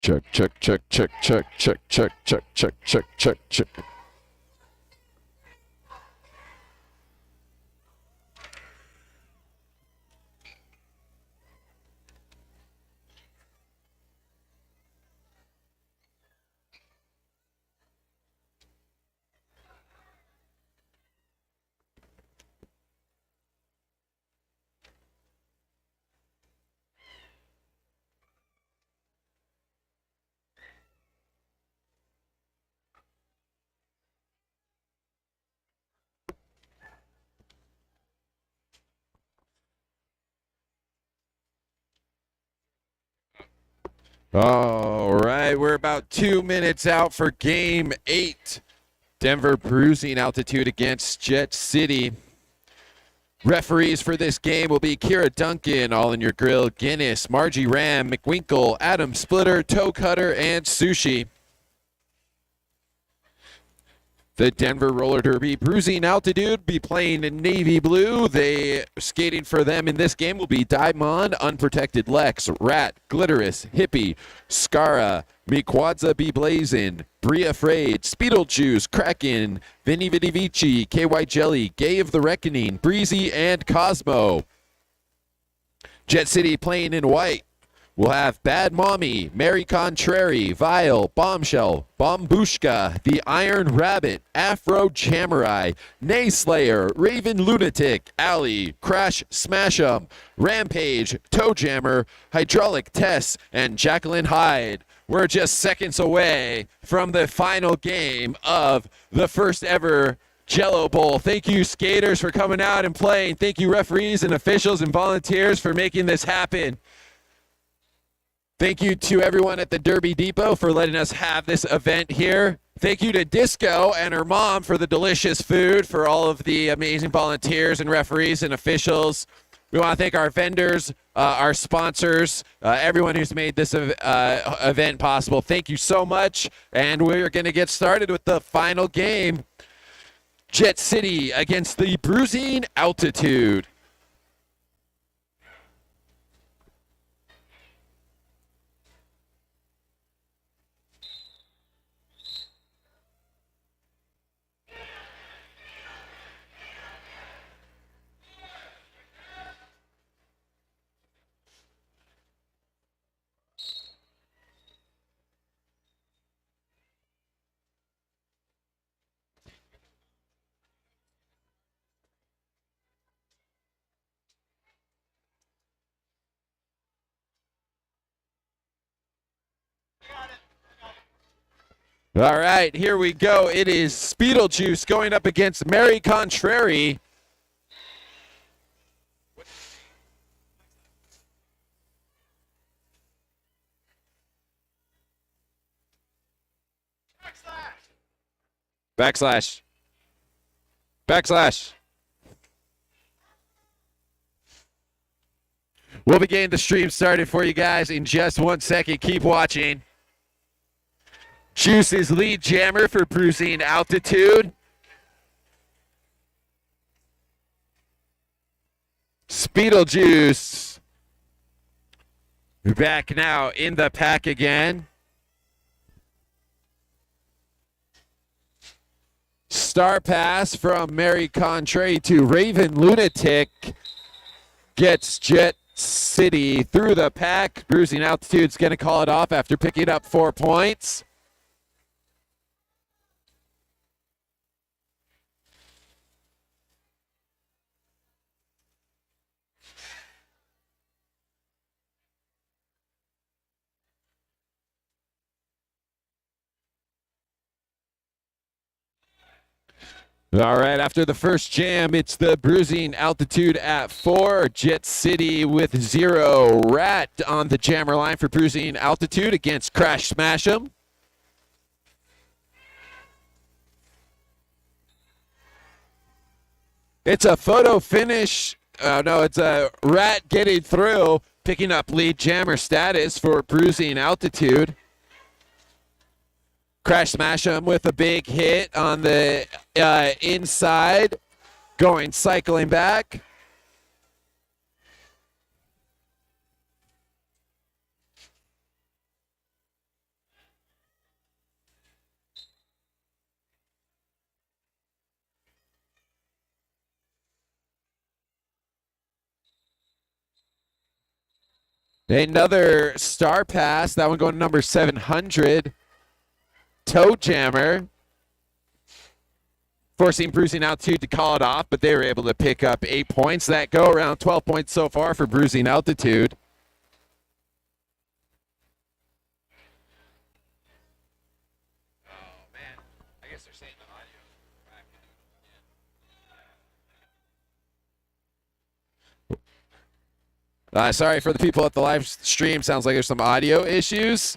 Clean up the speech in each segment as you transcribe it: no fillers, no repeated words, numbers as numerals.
Check, check, check, check, check, check, check, check, check, check, check, check. All right, we're about 2 minutes out for Game 8. Denver Bruising Altitude against Jet City. Referees for this game will be Kira Duncan, All in Your Grill, Guinness, Margie Ram, McWinkle, Adam Splitter, Toe Cutter, and Sushi. The Denver Roller Derby Bruising Altitude be playing in navy blue. They skating for them in this game will be Daimon, Unprotected Lex, Rat, Glitterous, Hippie, Scara, Mikwadza be Blazin', Bria Afraid, Speedlejuice, Kraken, Vinny Vinny Vici, KY Jelly, Gay of the Reckoning, Breezy, and Cosmo. Jet City playing in white. We'll have Bad Mommy, Mary Contrary, Vile, Bombshell, Bombushka, The Iron Rabbit, Afro Jamurai, Nayslayer, Raven Lunatic, Alley, Crash Smash'em, Rampage, Toe Jammer, Hydraulic Tess, and Jacqueline Hyde. We're just seconds away from the final game of the first ever Jello Bowl. Thank you, skaters, for coming out and playing. Thank you, referees and officials and volunteers, for making this happen. Thank you to everyone at the Derby Depot for letting us have this event here. Thank you to Disco and her mom for the delicious food, for all of the amazing volunteers and referees and officials. We want to thank our vendors, our sponsors, everyone who's made this event possible. Thank you so much. And we're going to get started with the final game. Jet City against the Bruising Altitude. All right, here we go. It is Speedlejuice going up against Mary Contrary. Backslash. Backslash. We'll be getting the stream started for you guys in just 1 second. Keep watching. Juice is lead jammer for Bruising Altitude. Speedlejuice back now in the pack again. Star pass from Mary Contrary to Raven Lunatic gets Jet City through the pack. Bruising Altitude's going to call it off after picking up 4 points. All right, after the first jam, it's the Bruising Altitude at 4. Jet City with 0. Rat on the jammer line for Bruising Altitude against Crash Smash'em. It's a photo finish. No, it's a Rat getting through, picking up lead jammer status for Bruising Altitude. Crash Smash'em with a big hit on the inside, cycling back. Another star pass. That one going to number 700. Toe jammer. Forcing Bruising Altitude to call it off, but they were able to pick up 8 points. That go around 12 points so far for Bruising Altitude. Oh, man. I guess they're saying the audio. Sorry for the people at the live stream. Sounds like there's some audio issues.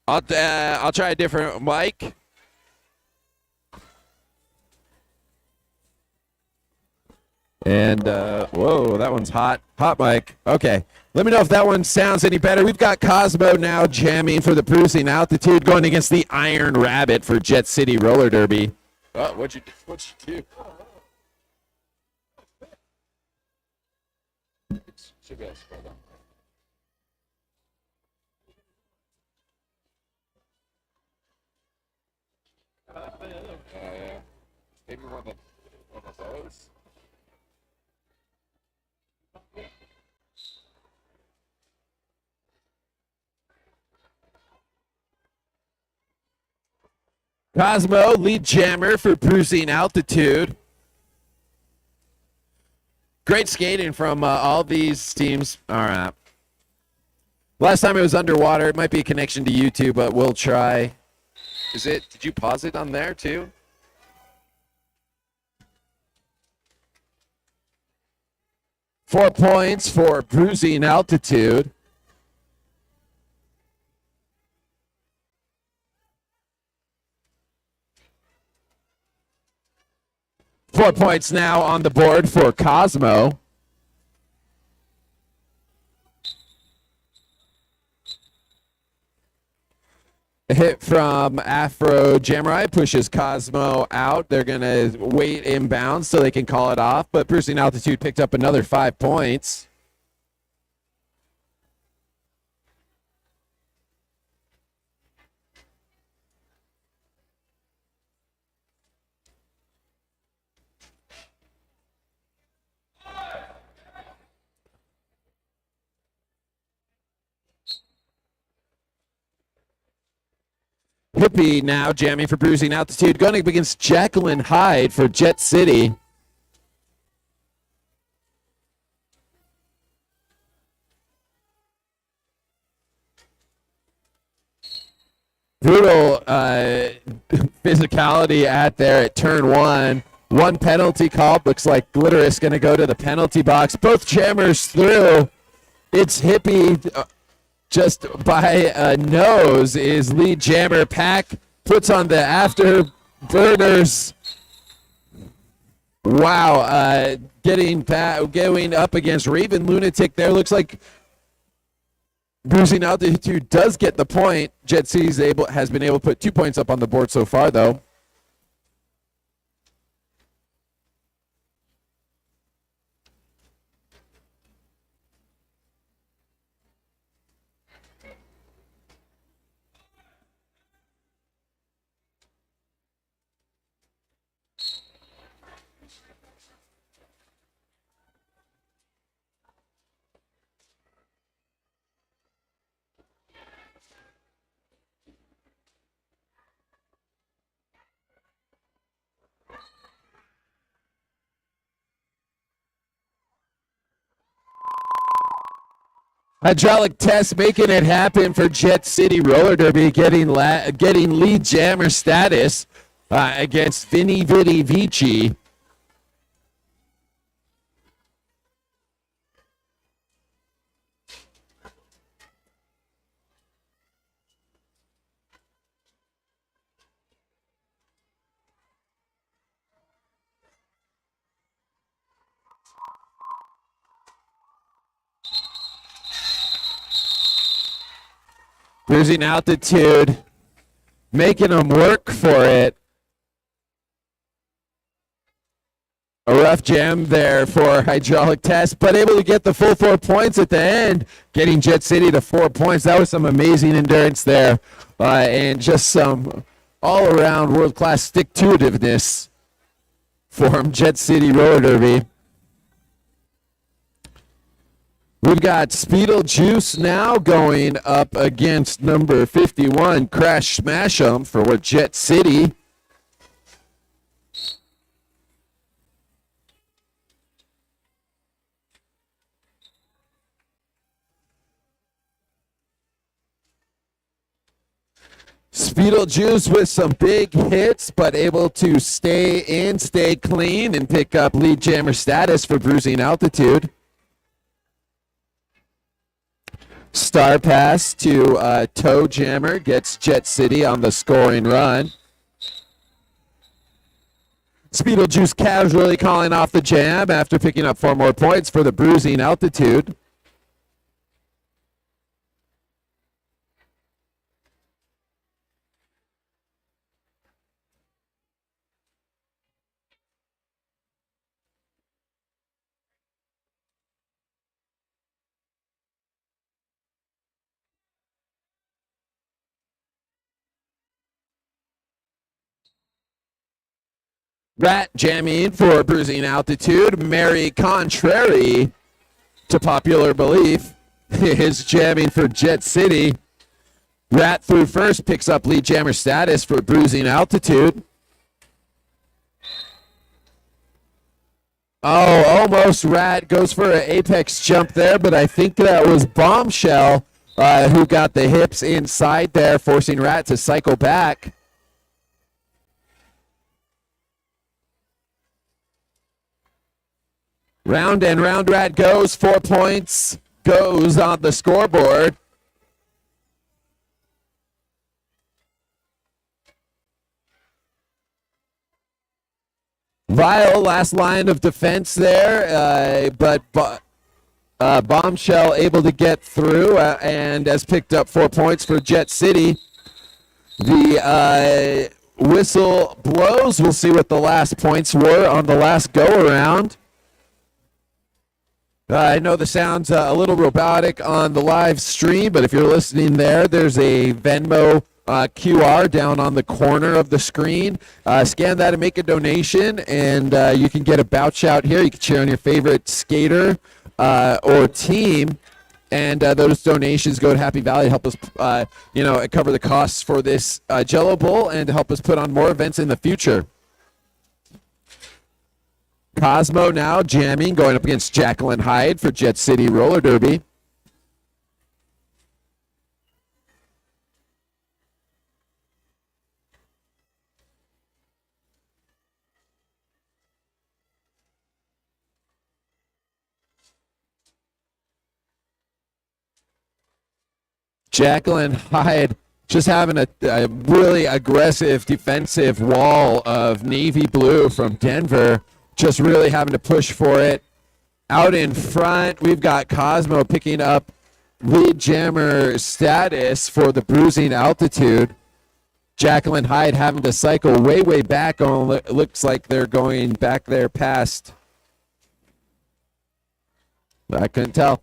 I'll try a different mic. And, whoa, that one's hot. Hot mic. Okay. Let me know if that one sounds any better. We've got Cosmo now jamming for the Bruising Altitude, going against the Iron Rabbit for Jet City Roller Derby. Oh, what'd you do? Should be able to scroll down. Maybe one of those. Cosmo, lead jammer for Bruising Altitude. Great skating from all these teams. All right. Last time it was underwater. It might be a connection to YouTube, but we'll try. Did you pause it on there too? Four points for Bruising Altitude. Four points now on the board for Cosmo. A hit from Afro Jamurai pushes Cosmo out. They're going to wait inbounds so they can call it off, but Bruising Altitude picked up another 5 points. Hippie now jamming for Bruising Altitude, going up against Jacqueline Hyde for Jet City. Brutal physicality at turn one. One penalty called. Looks like Glitterous going to go to the penalty box. Both jammers through. It's Hippie just by a nose is lead jammer. Pack puts on the afterburners. Wow, going up against Raven Lunatic there. Looks like Bruising Altitude does get the point. Jet City has been able to put 2 points up on the board so far, though. Hydraulic test making it happen for Jet City Roller Derby, getting lead jammer status against Vinny Vitti Vici. Bruising Altitude, making them work for it. A rough jam there for Hydraulic Test, but able to get the full 4 points at the end, getting Jet City to 4 points. That was some amazing endurance there, and just some all-around world-class stick-to-itiveness from Jet City Roller Derby. We've got Juice now going up against number 51, Crash Smash 'em for what Jet City. Juice with some big hits, but able to stay clean, and pick up lead jammer status for Bruising Altitude. Star pass to Toe Jammer gets Jet City on the scoring run. Juice casually calling off the jam after picking up 4 more points for the Bruising Altitude. Rat jamming for Bruising Altitude. Mary, contrary to popular belief, is jamming for Jet City. Rat through first picks up lead jammer status for Bruising Altitude. Oh, almost Rat goes for an apex jump there, but I think that was Bombshell who got the hips inside there, forcing Rat to cycle back. Round and round Rat goes, 4 points goes on the scoreboard. Vile, last line of defense there, but Bombshell able to get through and has picked up 4 points for Jet City. The whistle blows. We'll see what the last points were on the last go-around. I know the sound's a little robotic on the live stream, but if you're listening there, there's a Venmo QR down on the corner of the screen. Scan that and make a donation, and you can get a bout shout here. You can cheer on your favorite skater or team, and those donations go to Happy Valley to help us, cover the costs for this Jello Bowl and to help us put on more events in the future. Cosmo now jamming, going up against Jacqueline Hyde for Jet City Roller Derby. Jacqueline Hyde just having a really aggressive defensive wall of navy blue from Denver. Just really having to push for it. Out in front, we've got Cosmo picking up lead jammer status for the Bruising Altitude. Jacqueline Hyde having to cycle way back. Looks like they're going back there past. I couldn't tell.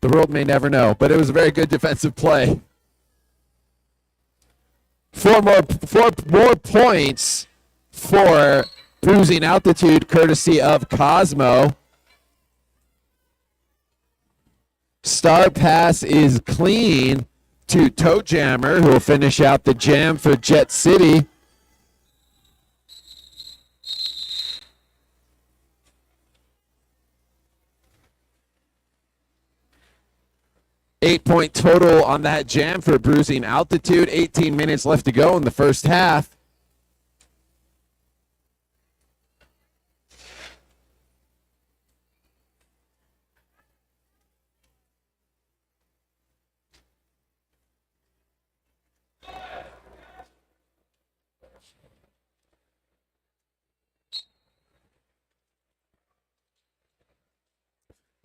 The world may never know, but it was a very good defensive play. Four more points for Bruising Altitude, courtesy of Cosmo. Star pass is clean to Toe Jammer, who will finish out the jam for Jet City. Eight-point total on that jam for Bruising Altitude. 18 minutes left to go in the first half.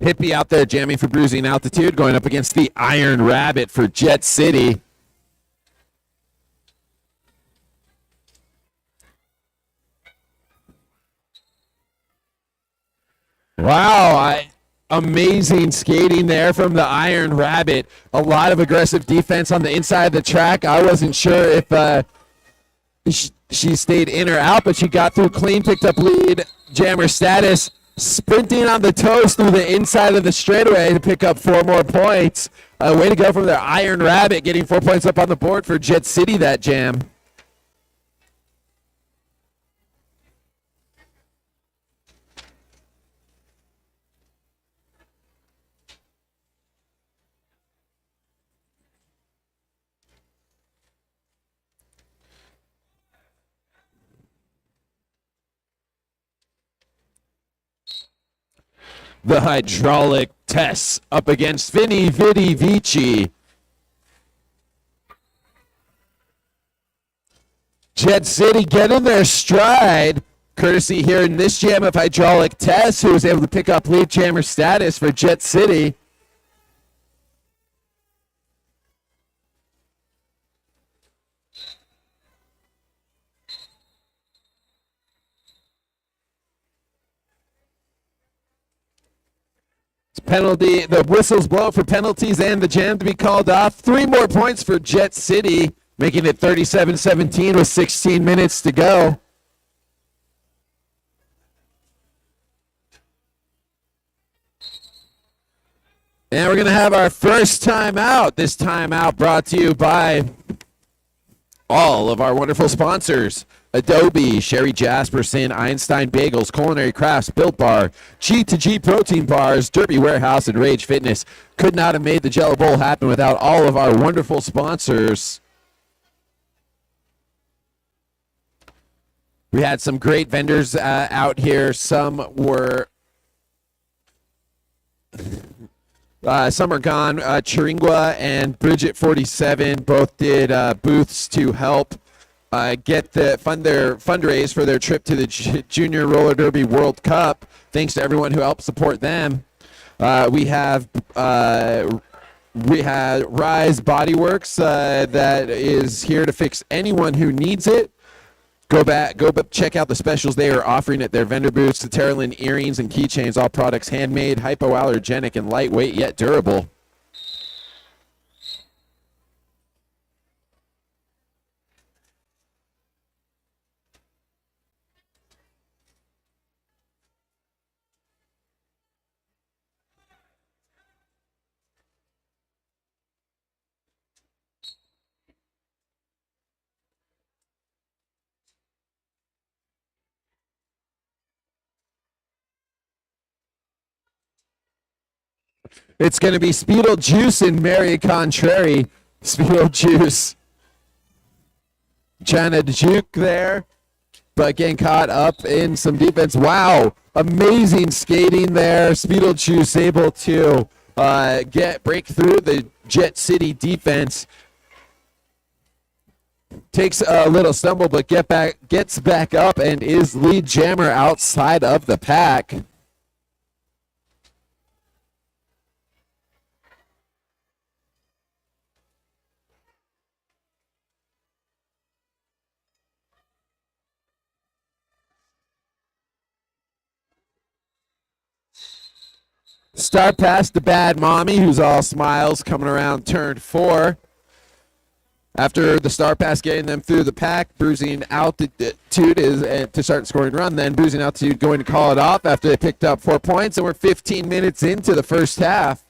Hippie out there jamming for Bruising Altitude, going up against the Iron Rabbit for Jet City. Wow, amazing skating there from the Iron Rabbit. A lot of aggressive defense on the inside of the track. I wasn't sure if she stayed in or out, but she got through clean, picked up lead jammer status. sprinting on the toes through the inside of the straightaway to pick up 4 more points. Way to go from their Iron Rabbit, getting 4 points up on the board for Jet City that jam. The hydraulic tests up against Vinny Vidi Vici. Jet City getting their stride, courtesy here in this jam of hydraulic tests, who was able to pick up lead jammer status for Jet City. Penalty, the whistles blow for penalties and the jam to be called off. 3 more points for Jet City, making it 37-17 with 16 minutes to go. And we're going to have our first timeout. This timeout brought to you by all of our wonderful sponsors. Adobe, Sherry Jasperson, Einstein Bagels, Culinary Crafts, Built Bar, G2G Protein Bars, Derby Warehouse, and Rage Fitness. Could not have made the Jello Bowl happen without all of our wonderful sponsors. We had some great vendors out here. Some were... some are gone. Chiringua and Bridget 47 both did booths to help get their fundraise for their trip to the Junior Roller Derby World Cup. Thanks to everyone who helped support them. We had Rise Bodyworks that is here to fix anyone who needs it. Go check out the specials they are offering at their vendor booths. The Terralin earrings and keychains, all products handmade, hypoallergenic, and lightweight yet durable. It's going to be Speedle Juice and Mary Contrary. Speedle Juice trying to juke there, but getting caught up in some defense. Wow, amazing skating there. Speedle Juice able to break through the Jet City defense. Takes a little stumble, but gets back up and is lead jammer outside of the pack. Start past the Bad Mommy, who's all smiles, coming around turn 4. After the star pass getting them through the pack, Bruising Altitude is to start scoring run. Then Bruising Altitude going to call it off after they picked up 4 points, and we're 15 minutes into the first half.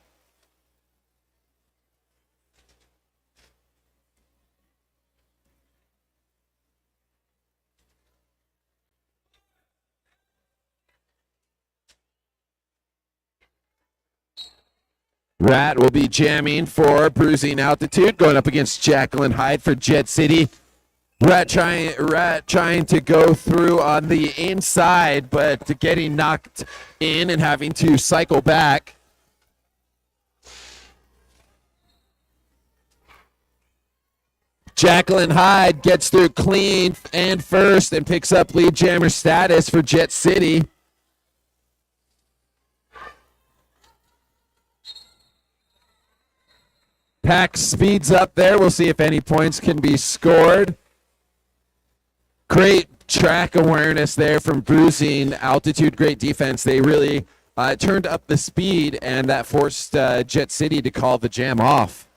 Rat will be jamming for Bruising Altitude, going up against Jacqueline Hyde for Jet City. Rat trying to go through on the inside, but getting knocked in and having to cycle back. Jacqueline Hyde gets through clean and first and picks up lead jammer status for Jet City. Pack speeds up there. We'll see if any points can be scored. Great track awareness there from Bruising Altitude. Great defense. They really turned up the speed, and that forced Jet City to call the jam off.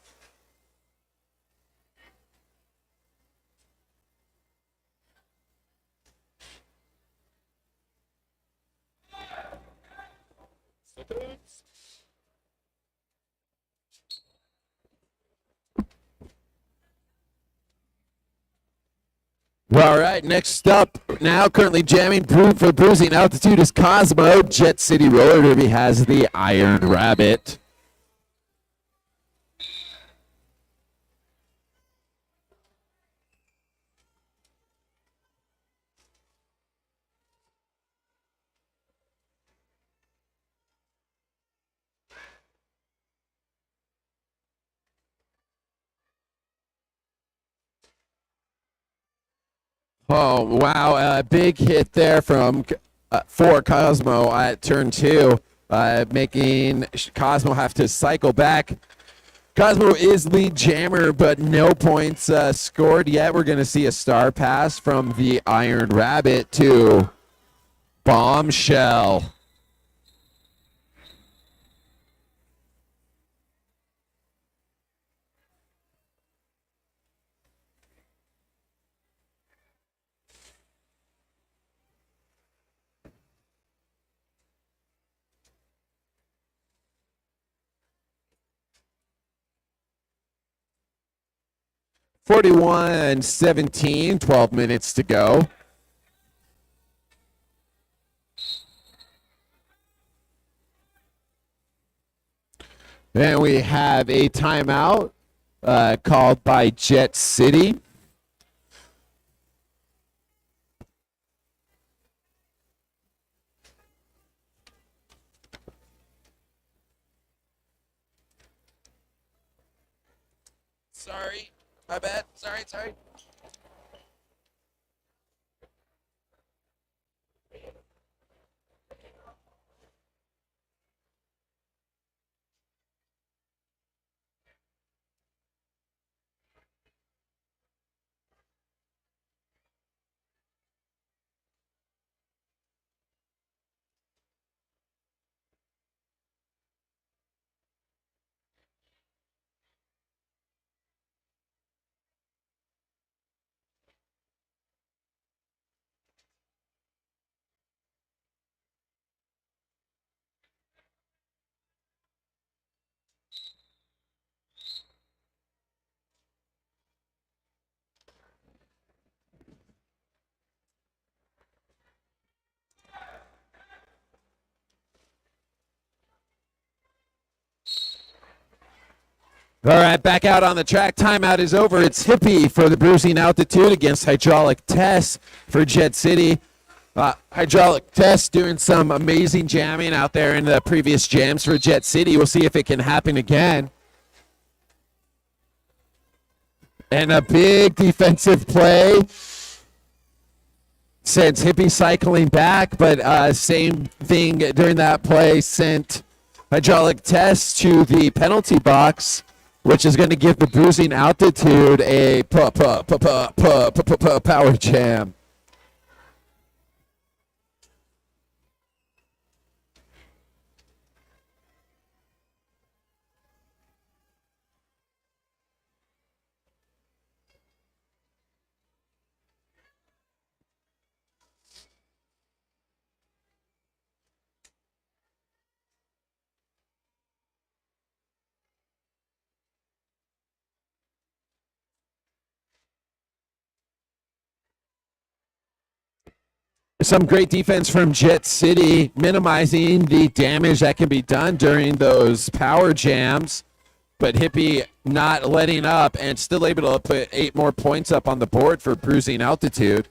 All right, next up now, currently jamming for Bruising Altitude is Cosmo. Jet City Roller Derby has the Iron Rabbit. Oh, wow. A big hit there from for Cosmo at turn 2, making Cosmo have to cycle back. Cosmo is lead jammer, but no points scored yet. We're going to see a star pass from the Iron Rabbit to Bombshell. (41-17), 12 minutes to go. And we have a timeout called by Jet City. Sorry, my bad. Sorry. All right, back out on the track. Timeout is over. It's Hippie for the Bruising Altitude against Hydraulic Test for Jet City. Hydraulic Test doing some amazing jamming out there in the previous jams for Jet City. We'll see if it can happen again. And a big defensive play sends Hippie cycling back, but same thing during that play sent Hydraulic Test to the penalty box, which is going to give the Bruising Altitude a power jam. Some great defense from Jet City, minimizing the damage that can be done during those power jams. But Hippie not letting up and still able to put 8 more points up on the board for Bruising Altitude.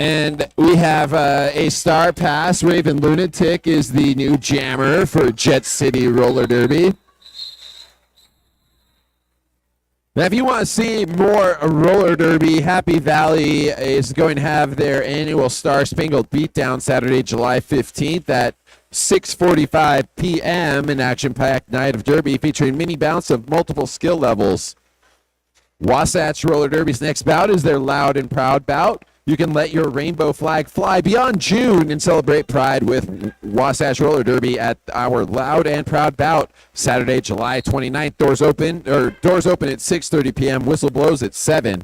And we have a star pass. Raven Lunatic is the new jammer for Jet City Roller Derby. Now, if you want to see more roller derby, Happy Valley is going to have their annual Star Spangled Beatdown Saturday, July 15th at 6:45 p.m. An action-packed night of derby featuring mini bouts of multiple skill levels. Wasatch Roller Derby's next bout is their Loud and Proud bout. You can let your rainbow flag fly beyond June and celebrate Pride with Wasatch Roller Derby at our Loud and Proud bout Saturday, July 29th. Doors open at 6:30 p.m. Whistle blows at 7.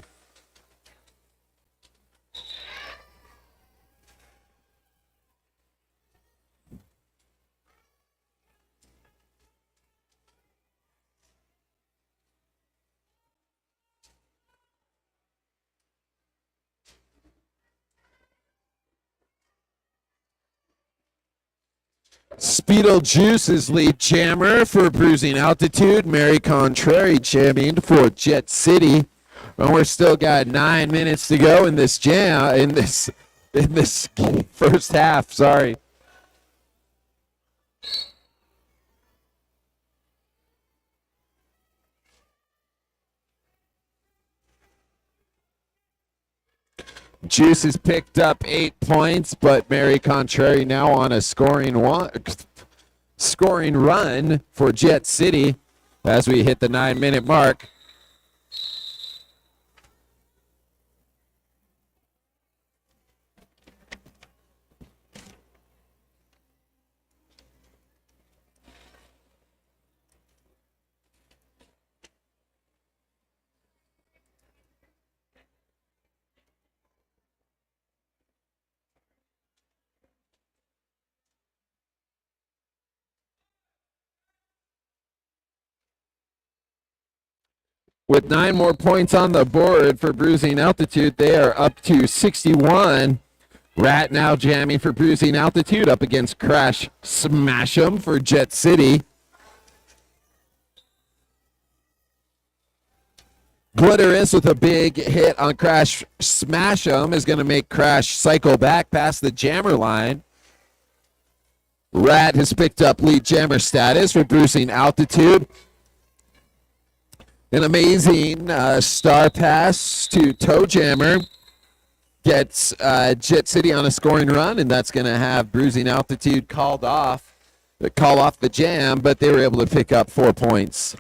Speedle Juice's lead jammer for Bruising Altitude. Mary Contrary jamming for Jet City. And we're still got 9 minutes to go in this jam, in this first half. Sorry. Juice has picked up 8 points, but Mary Contrary now on a scoring run for Jet City as we hit the 9-minute mark. With 9 more points on the board for Bruising Altitude, they are up to 61. Rat now jamming for Bruising Altitude up against Crash Smash'em for Jet City. Glitterous with a big hit on Crash Smash'em is going to make Crash cycle back past the jammer line. Rat has picked up lead jammer status for Bruising Altitude. An amazing star pass to Toe Jammer gets Jet City on a scoring run, and that's going to have Bruising Altitude call off the jam, but they were able to pick up 4 points.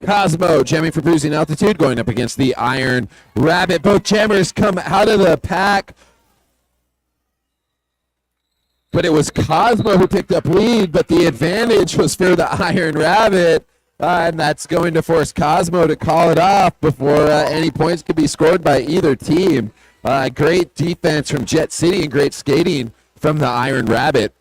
Cosmo jamming for Bruising Altitude going up against the Iron Rabbit. Both jammers come out of the pack, but it was Cosmo who picked up lead, but the advantage was for the Iron Rabbit, and that's going to force Cosmo to call it off before any points could be scored by either team. Great defense from Jet City and great skating from the Iron Rabbit.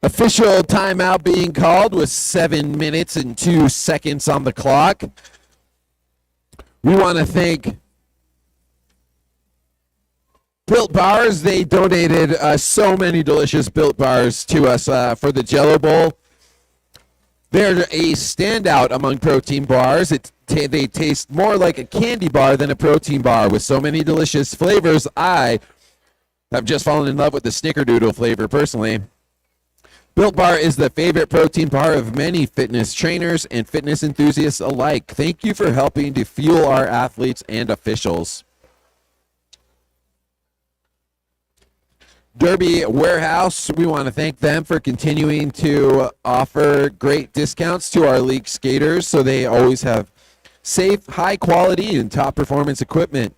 Official timeout being called with 7 minutes and 2 seconds on the clock. We want to thank Built Bars. They donated so many delicious Built Bars to us for the Jello Bowl. They're a standout among protein bars. They taste more like a candy bar than a protein bar with so many delicious flavors. I have just fallen in love with the Snickerdoodle flavor personally. Built Bar is the favorite protein bar of many fitness trainers and fitness enthusiasts alike. Thank you for helping to fuel our athletes and officials. Derby Warehouse, we want to thank them for continuing to offer great discounts to our league skaters so they always have safe, high quality, and top performance equipment.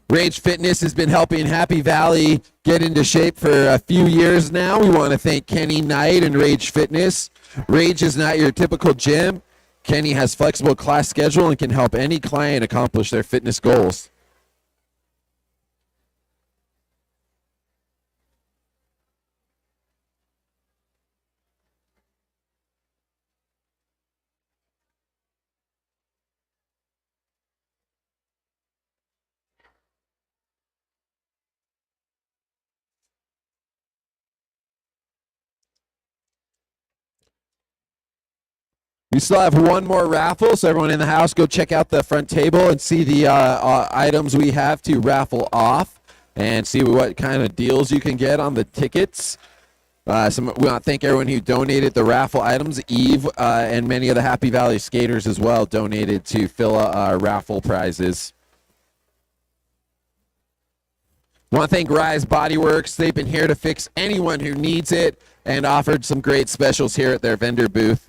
Rage Fitness has been helping Happy Valley get into shape for a few years now. We want to thank Kenny Knight and Rage Fitness. Rage is not your typical gym. Kenny has flexible class schedule and can help any client accomplish their fitness goals. We still have one more raffle, so everyone in the house, go check out the front table and see the items we have to raffle off and see what kind of deals you can get on the tickets. We want to thank everyone who donated the raffle items. Eve and many of the Happy Valley skaters as well donated to fill our raffle prizes. Want to thank Rise Body Works. They've been here to fix anyone who needs it and offered some great specials here at their vendor booth.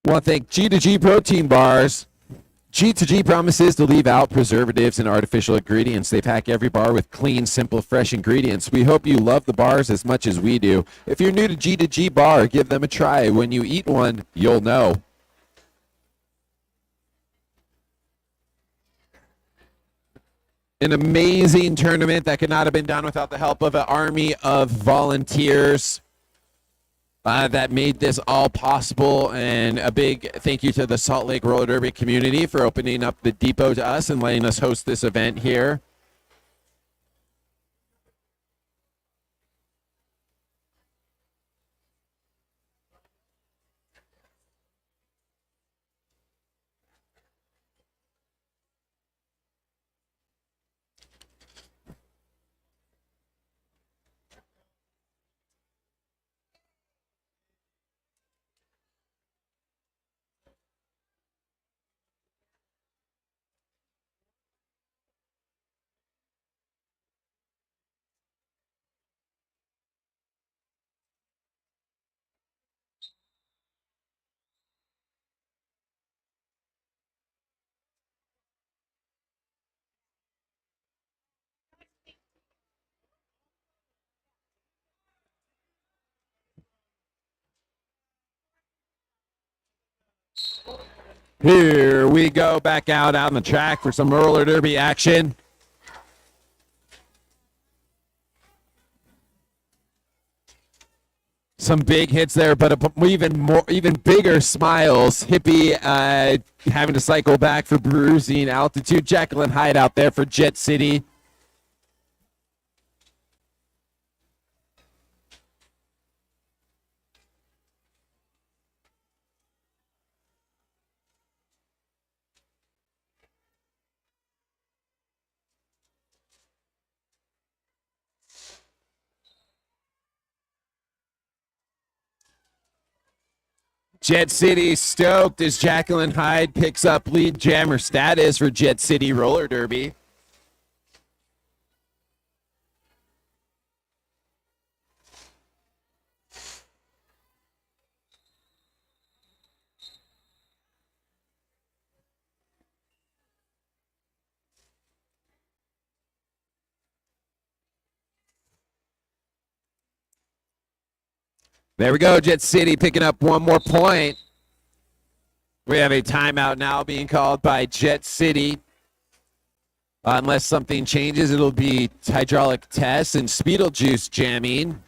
Want to thank G2G Protein Bars. G2G promises to leave out preservatives and artificial ingredients. They pack every bar with clean, simple, fresh ingredients. We hope you love the bars as much as we do. If you're new to G2G Bar, give them a try. When you eat one, you'll know. An amazing tournament that could not have been done without the help of an army of volunteers that made this all possible. And a big thank you to the Salt Lake Roller Derby community for opening up the depot to us and letting us host this event here. Here we go back out on the track for some roller derby action. Some big hits there, but even bigger smiles. Hippie having to cycle back for bruising altitude. Jacqueline Hyde out there for Jet City. Jet City stoked as Jacqueline Hyde picks up lead jammer status for Jet City Roller Derby. There we go, Jet City picking up one more point. We have a timeout now being called by Jet City. Unless something changes, it'll be hydraulic tests and Speedlejuice jamming.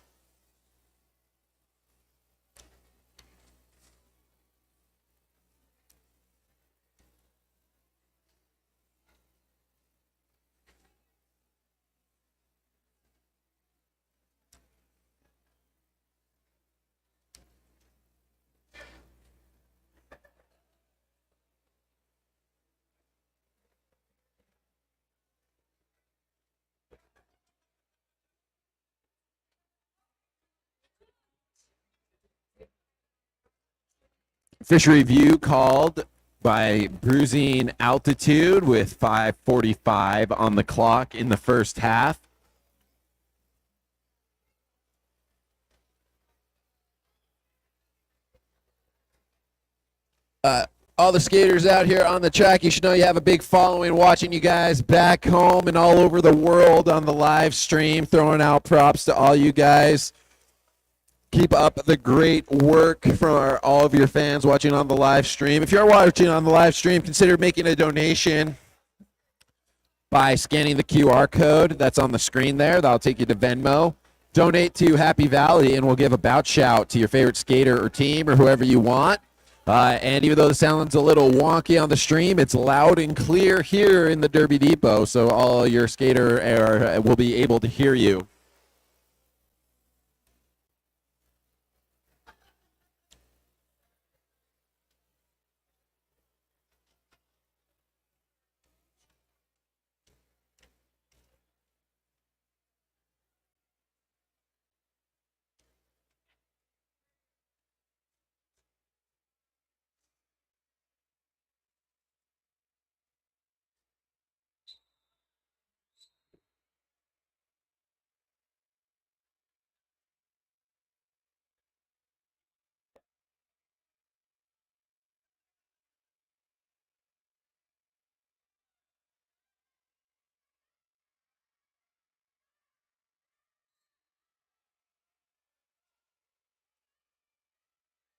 Fisher review called by bruising altitude with 5:45 on the clock in the first half. All the skaters out here on the track, you should know you have a big following watching you guys back home and all over the world on the live stream. Throwing out props to all you guys. Keep up the great work from all of your fans watching on the live stream. If you're watching on the live stream, consider making a donation by scanning the QR code that's on the screen there. That'll take you to Venmo. Donate to Happy Valley, and we'll give a bout shout to your favorite skater or team or whoever you want. And even though the sound's a little wonky on the stream, it's loud and clear here in the Derby Depot, so all your skater will be able to hear you.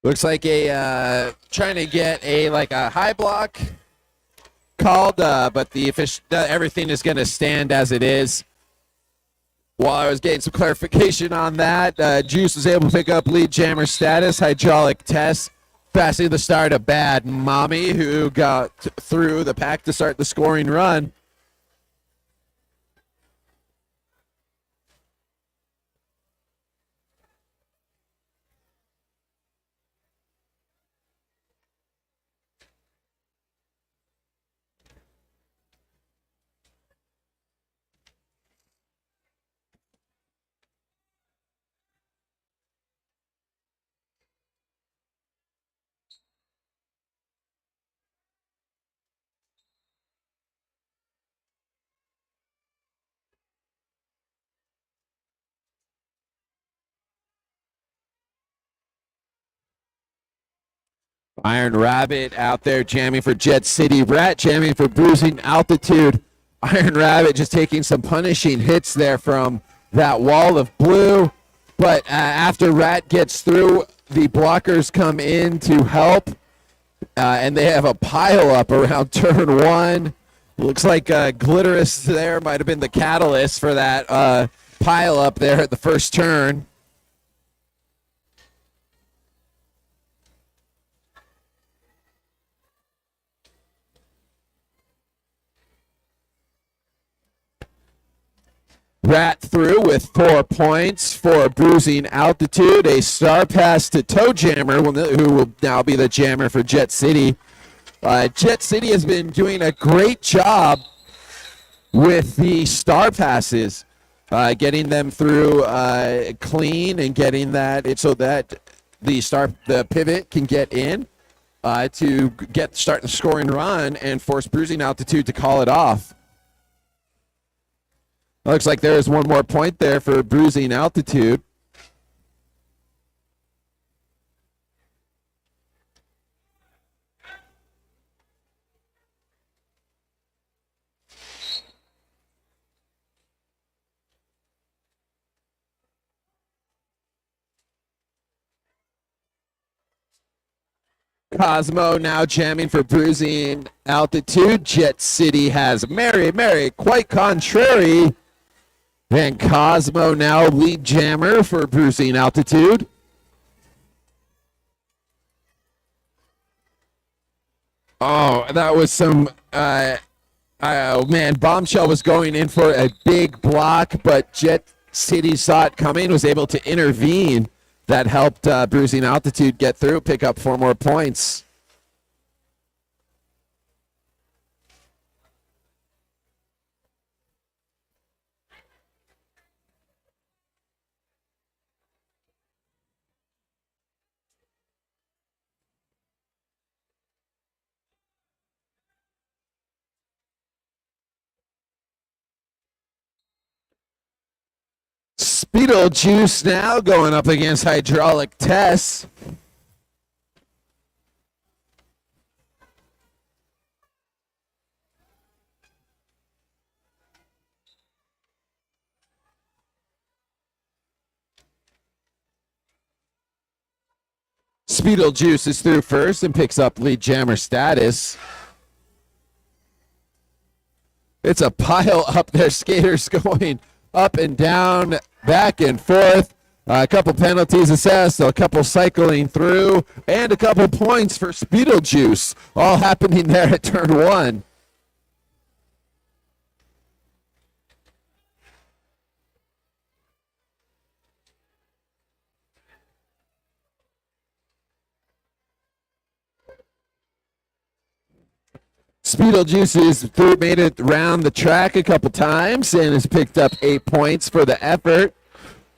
Looks like trying to get a high block called, but everything is going to stand as it is. While I was getting some clarification on that, Juice was able to pick up lead jammer status. Hydraulic test passing the start of Bad Mommy, who got through the pack to start the scoring run. Iron Rabbit out there jamming for Jet City. Rat jamming for Bruising Altitude. Iron Rabbit just taking some punishing hits there from that wall of blue. But after Rat gets through, the blockers come in to help. And they have a pile up around turn one. Looks like Glitterous there might have been the catalyst for that pile up there at the first turn. Rat through with 4 points for Bruising Altitude. A star pass to Toe Jammer, who will now be the jammer for Jet City. Jet City has been doing a great job with the star passes, getting them through clean and getting that so that the pivot can get in to start the scoring run and force Bruising Altitude to call it off. Looks like there is one more point there for Bruising Altitude. Cosmo now jamming for Bruising Altitude. Jet City has Mary, quite contrary. And Cosmo now lead jammer for Bruising Altitude. Oh, that was some, oh man, Bombshell was going in for a big block, but Jet City saw it coming, was able to intervene. That helped Bruising Altitude get through, pick up 4 more points. Beetlejuice now going up against Hydraulic Test. Beetlejuice is through first and picks up lead jammer status. It's a pile up there. Skaters going up and down, back and forth. A couple penalties assessed, a couple cycling through, and a couple points for Beetlejuice. All happening there at turn one. Beetlejuice has made it around the track a couple times and has picked up 8 points for the effort.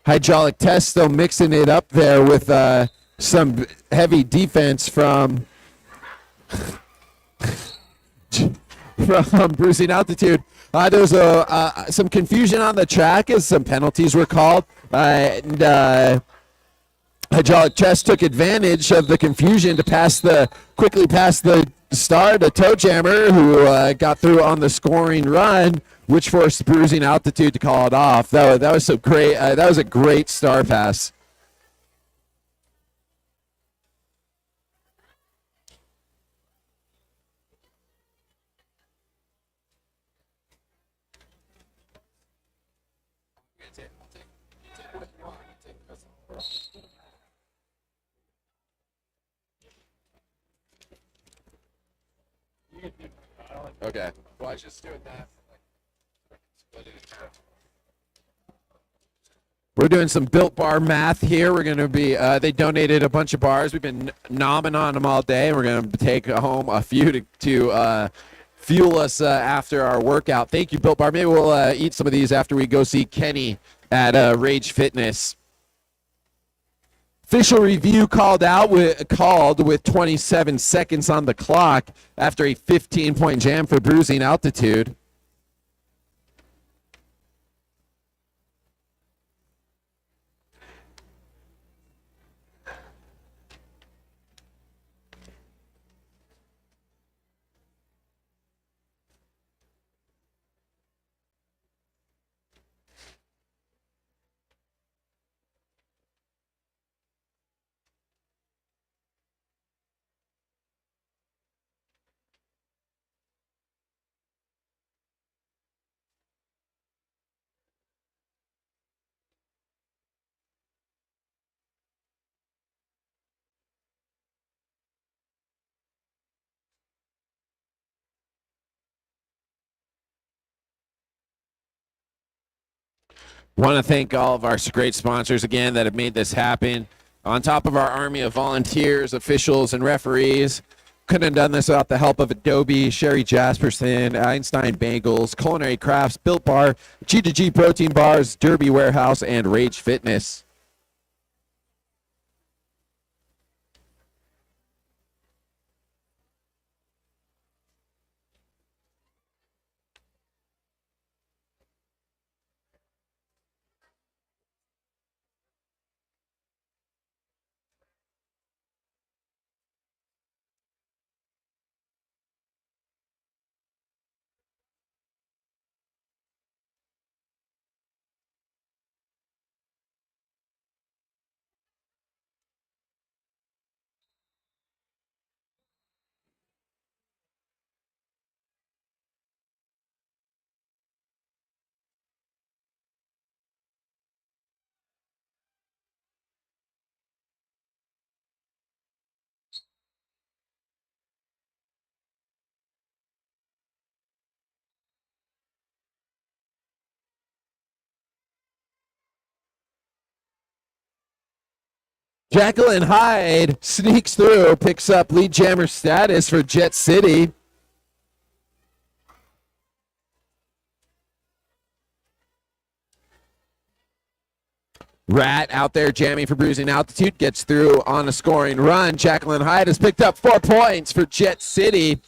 Hydraulic Test still mixing it up there with some heavy defense from Bruising Altitude. There was some confusion on the track as some penalties were called. Hydraulic Test took advantage of the confusion to quickly pass the star to Toe Jammer, who got through on the scoring run, which forced Bruising Altitude to call it off. That was so great. That was a great star pass. Okay. Watch us doing that. We're doing some Built Bar math here. We're going to be, they donated a bunch of bars. We've been nomming on them all day. We're going to take home a few to fuel us after our workout. Thank you, Built Bar. Maybe we'll eat some of these after we go see Kenny at Rage Fitness. Official review called with 27 seconds on the clock after a 15-point jam for bruising altitude. Want to thank all of our great sponsors again that have made this happen. On top of our army of volunteers, officials, and referees, couldn't have done this without the help of Adobe, Sherry Jasperson, Einstein Bagels, Culinary Crafts, Built Bar, G2G Protein Bars, Derby Warehouse, and Rage Fitness. Jacqueline Hyde sneaks through, picks up lead jammer status for Jet City. Rat out there jamming for bruising altitude, gets through on a scoring run. Jacqueline Hyde has picked up 4 points for Jet City.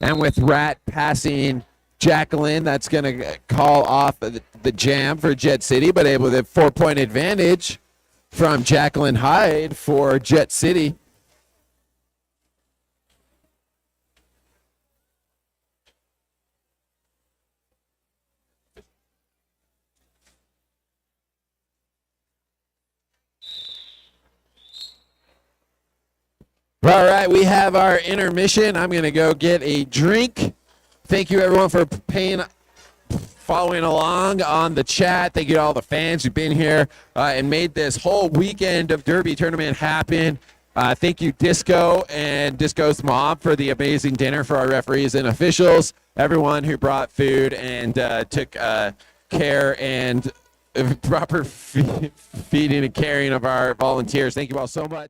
And with Rat passing Jacqueline, that's going to call off the jam for Jet City, but able to 4-point advantage from Jacqueline Hyde for Jet City. All right, we have our intermission. I'm going to go get a drink. Thank you, everyone, for following along on the chat. Thank you to all the fans who've been here and made this whole weekend of Derby tournament happen. Thank you, Disco and Disco's mom, for the amazing dinner for our referees and officials. Everyone who brought food and took care and proper feeding and caring of our volunteers. Thank you all so much.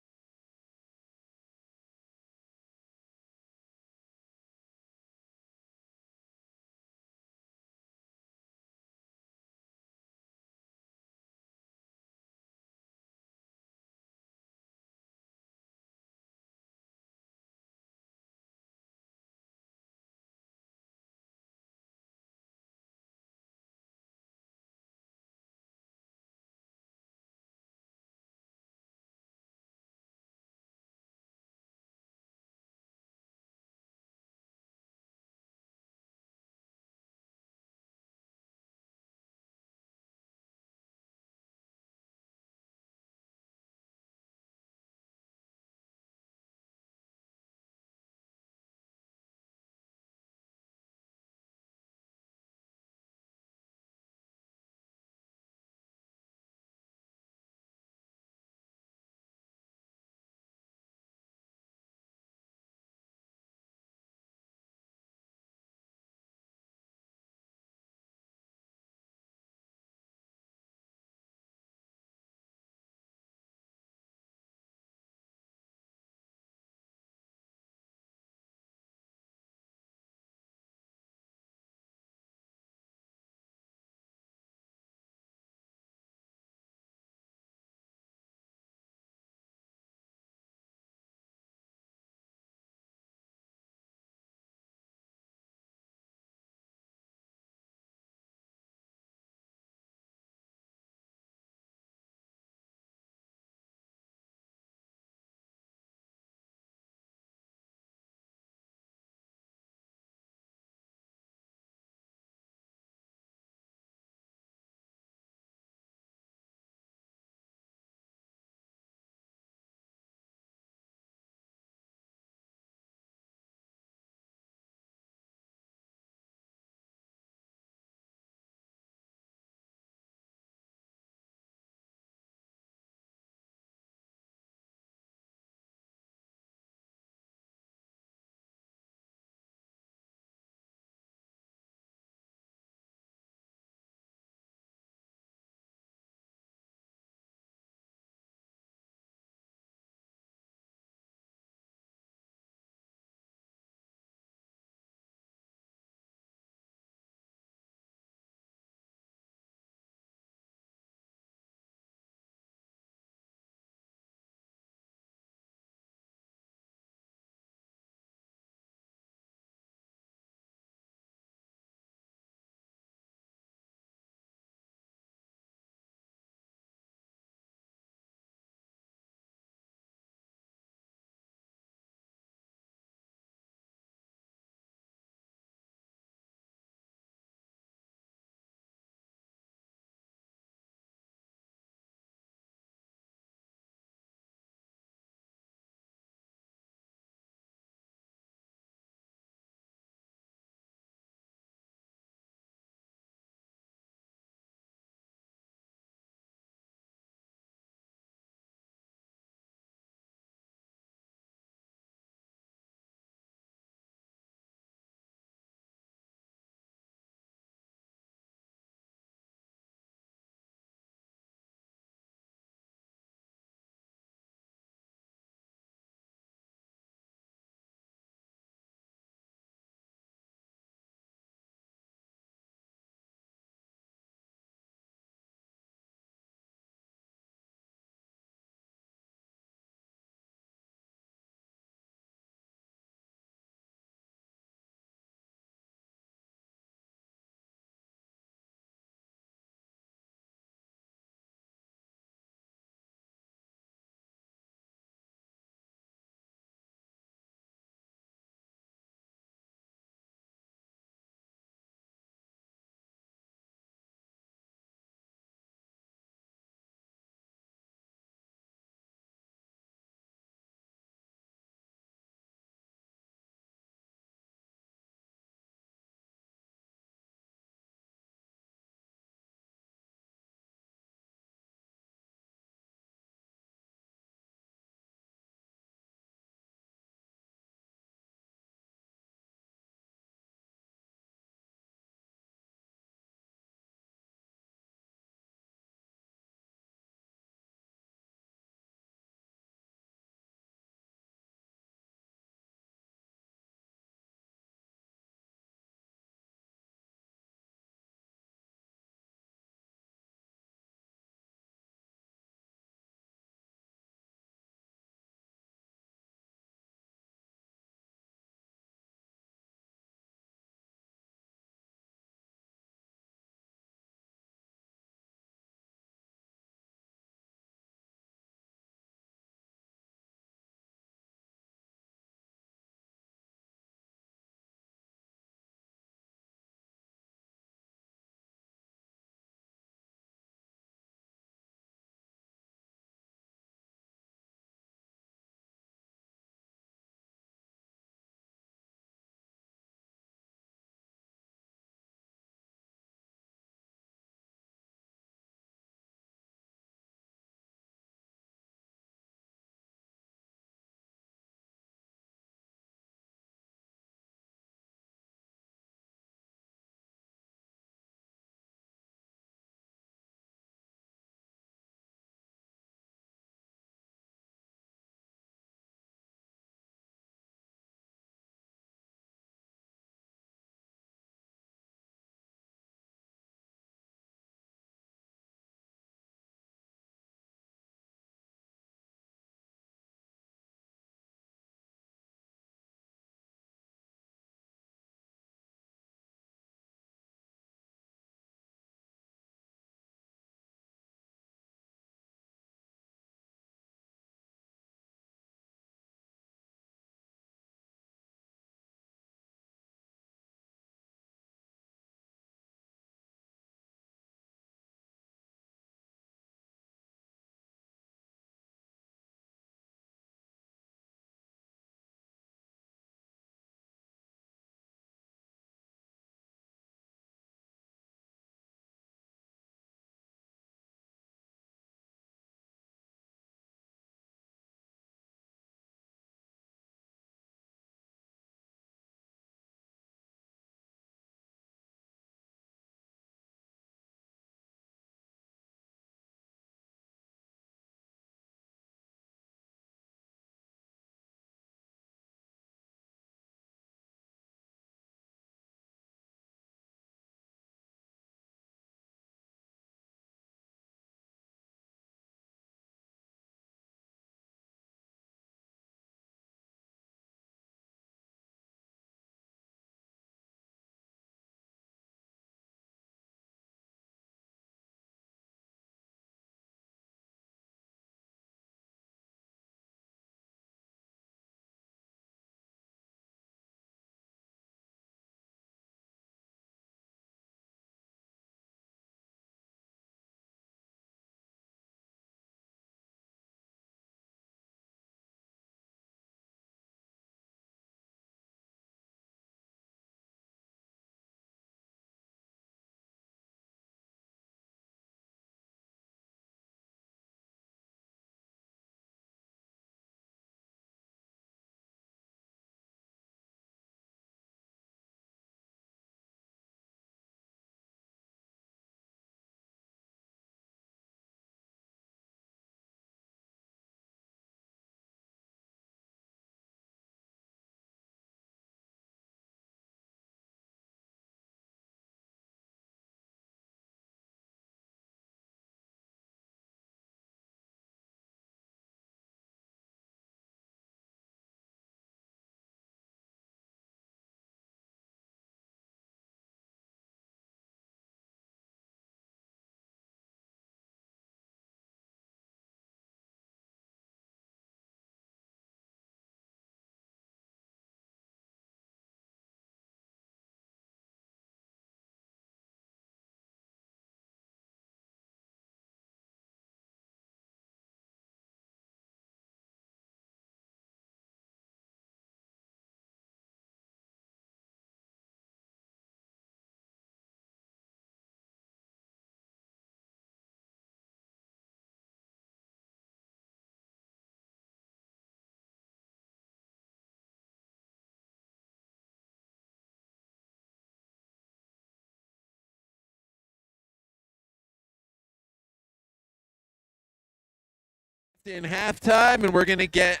left in halftime, and we're going to get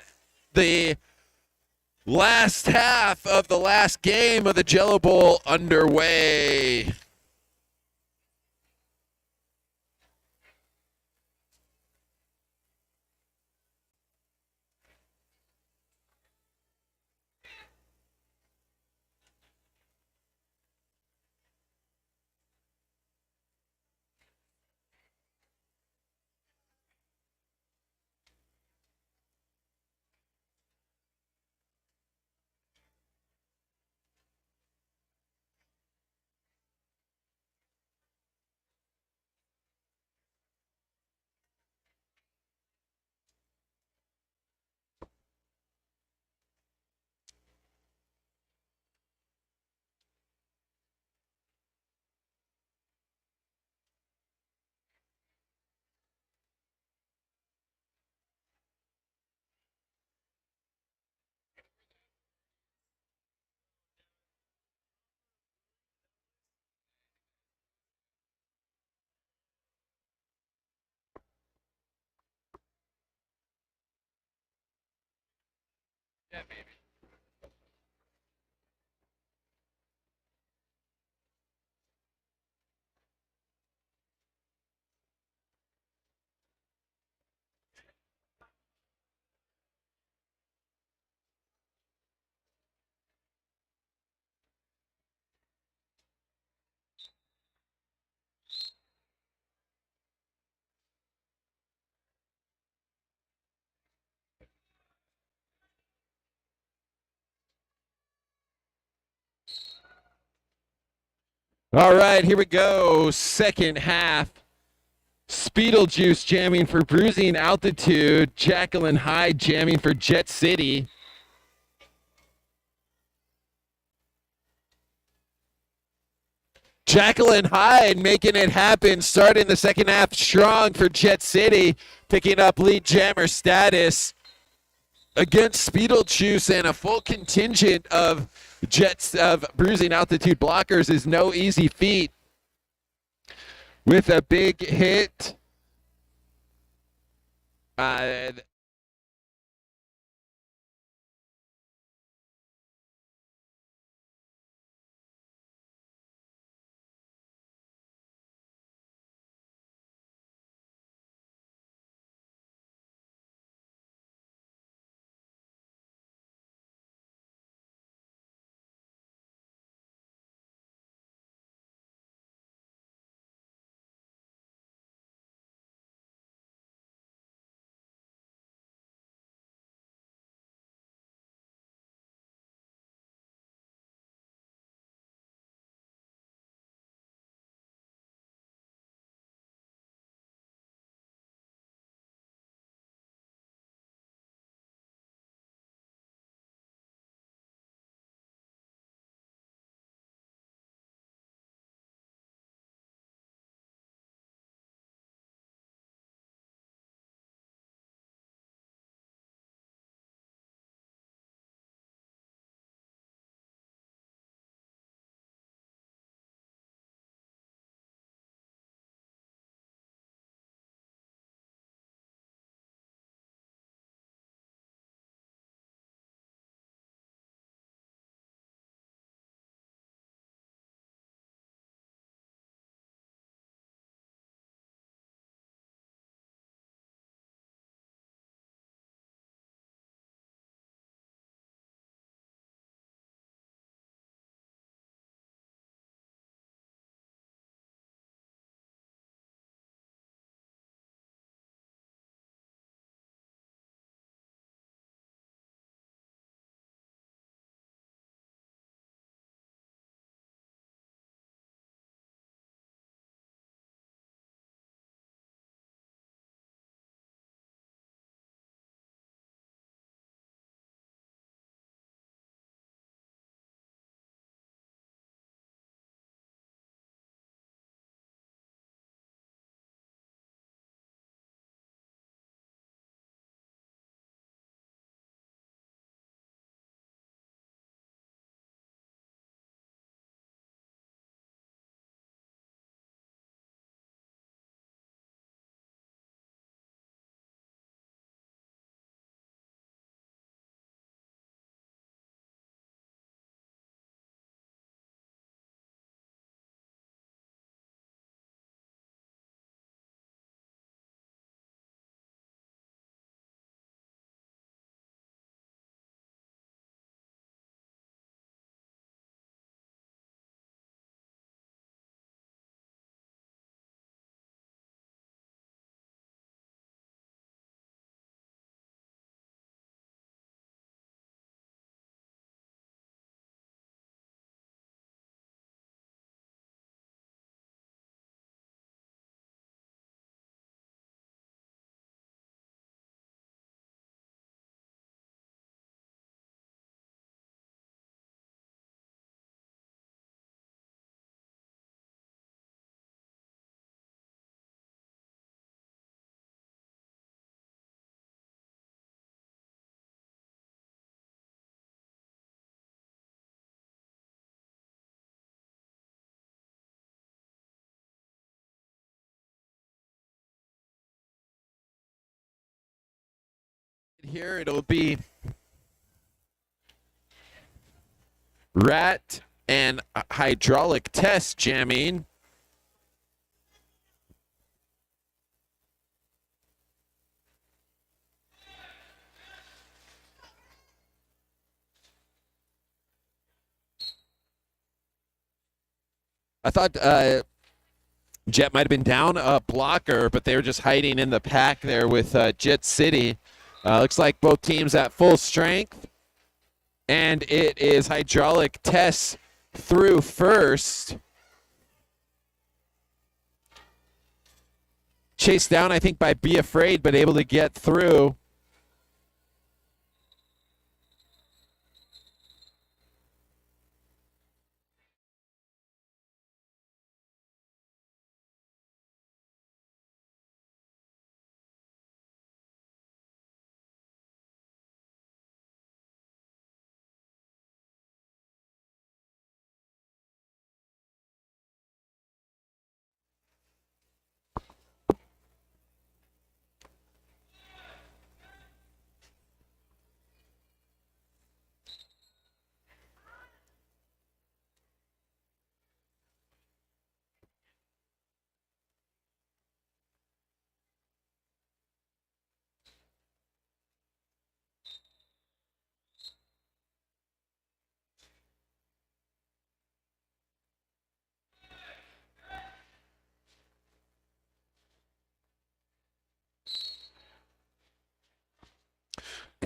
the last half of the last game of the Jello Bowl underway. All right, here we go. Second half. Speedlejuice jamming for Bruising Altitude. Jacqueline Hyde jamming for Jet City. Jacqueline Hyde making it happen, starting the second half strong for Jet City, picking up lead jammer status against Speedlejuice, and a full contingent of Bruising Altitude blockers is no easy feat. With a big hit. here. It'll be Rat and Hydraulic Test jamming. I thought Jet might have been down a blocker, but they were just hiding in the pack there with Jet City. Looks like both teams at full strength. And it is Hydraulic Test through first. Chased down, I think, by Be Afraid, but able to get through.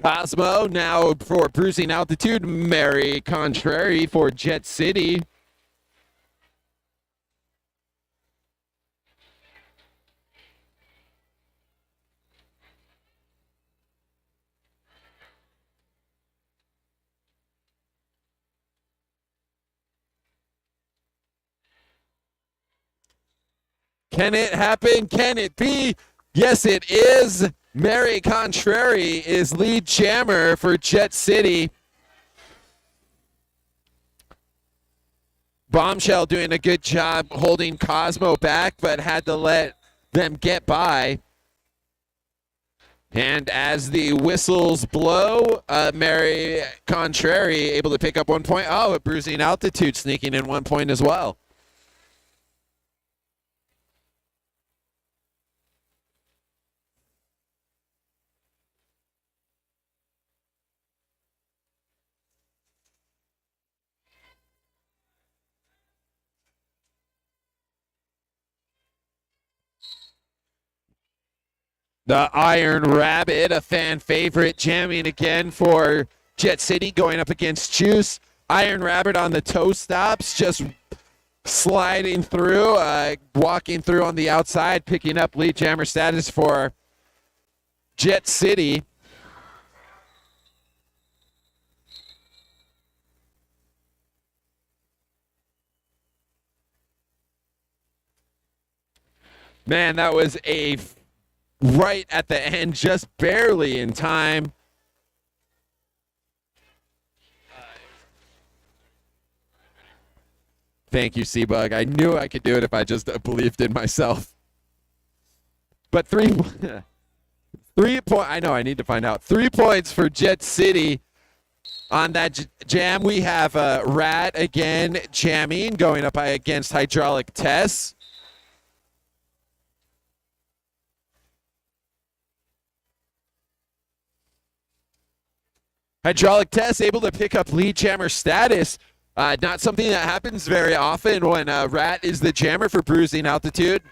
Cosmo now for Bruising Altitude. Mary Contrary for Jet City. Can it happen? Can it be? Yes, it is. Mary Contrary is lead jammer for Jet City. Bombshell doing a good job holding Cosmo back, but had to let them get by. And as the whistles blow, Mary Contrary able to pick up 1 point. Oh, a Bruising Altitude sneaking in 1 point as well. The Iron Rabbit, a fan favorite, jamming again for Jet City, going up against Juice. Iron Rabbit on the toe stops, just sliding through, walking through on the outside, picking up lead jammer status for Jet City. Man, that was a right at the end, just barely in time. Thank you, Seabug. I knew I could do it if I just believed in myself. But 3 points. I know I need to find out. 3 points for Jet City. On that jam, we have Rat again jamming, going up against Hydraulic Test. Hydraulic Test able to pick up lead jammer status. Not something that happens very often when Rat is the jammer for Bruising Altitude.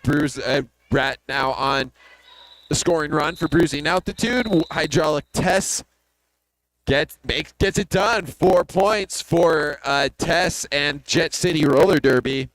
Rat now on the scoring run for Bruising Altitude. Hydraulic Test gets it done. 4 points for Tess and Jet City Roller Derby.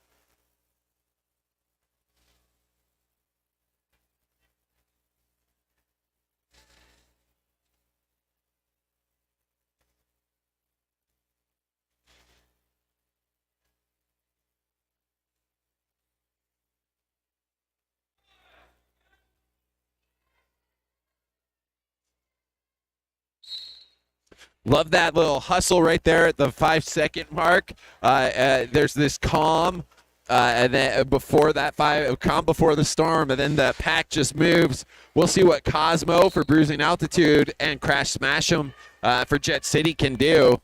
Love that little hustle right there at the 5 second mark. There's this calm and then before that calm before the storm, and then the pack just moves. We'll see what Cosmo for Bruising Altitude and Crash Smash 'em for Jet City can do.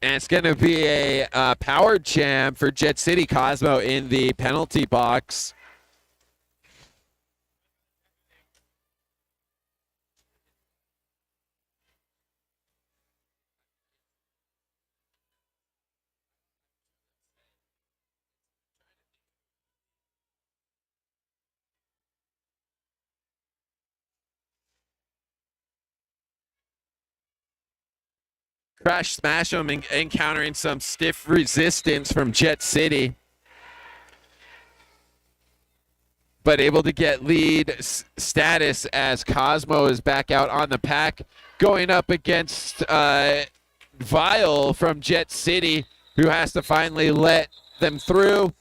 And it's going to be a powered jam for Jet City. Cosmo in the penalty box. Crash Smash 'em encountering some stiff resistance from Jet City, but able to get lead status as Cosmo is back out on the pack, going up against Vile from Jet City, who has to finally let them through.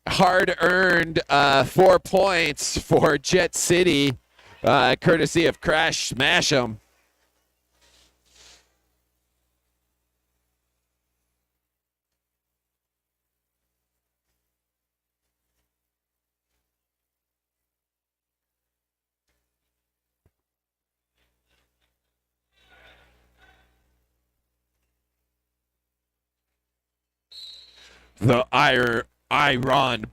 Hard-earned 4 points for Jet City, courtesy of Crash Smash 'em. The Iron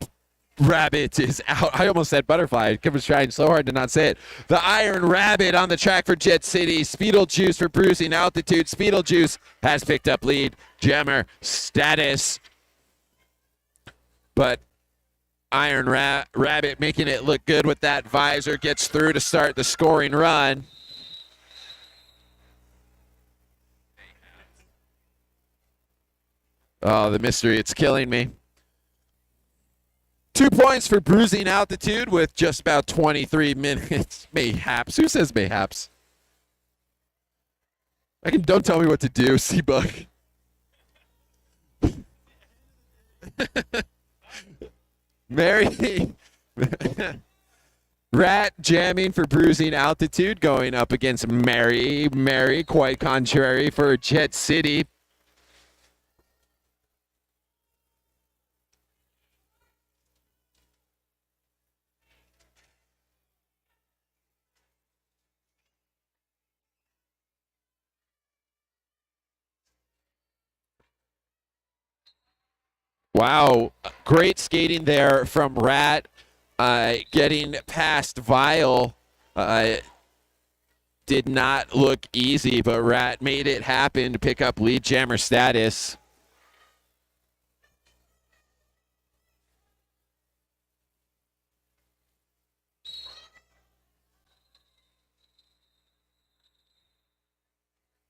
Rabbit is out. I almost said butterfly. I was trying so hard to not say it. The Iron Rabbit on the track for Jet City. Speedlejuice for Bruising Altitude. Speedlejuice has picked up lead. Jammer status. But Iron Rabbit making it look good with that visor. Gets through to start the scoring run. Oh, the mystery. It's killing me. 2 points for Bruising Altitude with just about 23 minutes. Mayhaps. Who says mayhaps? Don't tell me what to do, Seabug. Mary. Rat jamming for Bruising Altitude, going up against Mary. Mary, quite contrary for Jet City. Wow, great skating there from Rat, getting past Vile. Did not look easy, but Rat made it happen to pick up lead jammer status.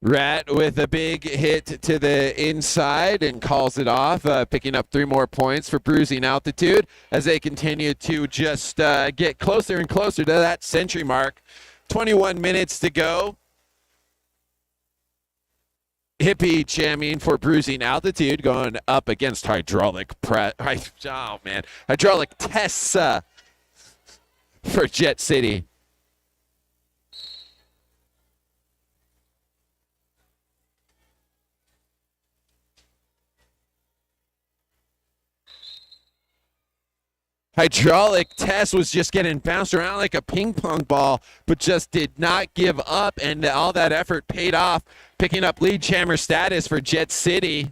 Rat with a big hit to the inside and calls it off, picking up 3 more points for Bruising Altitude as they continue to just get closer and closer to that century mark. 21 minutes to go. Hippie jamming for Bruising Altitude, going up against Hydraulic Tessa for Jet City. Hydraulic Tess was just getting bounced around like a ping pong ball, but just did not give up, and all that effort paid off, picking up lead jammer status for Jet City.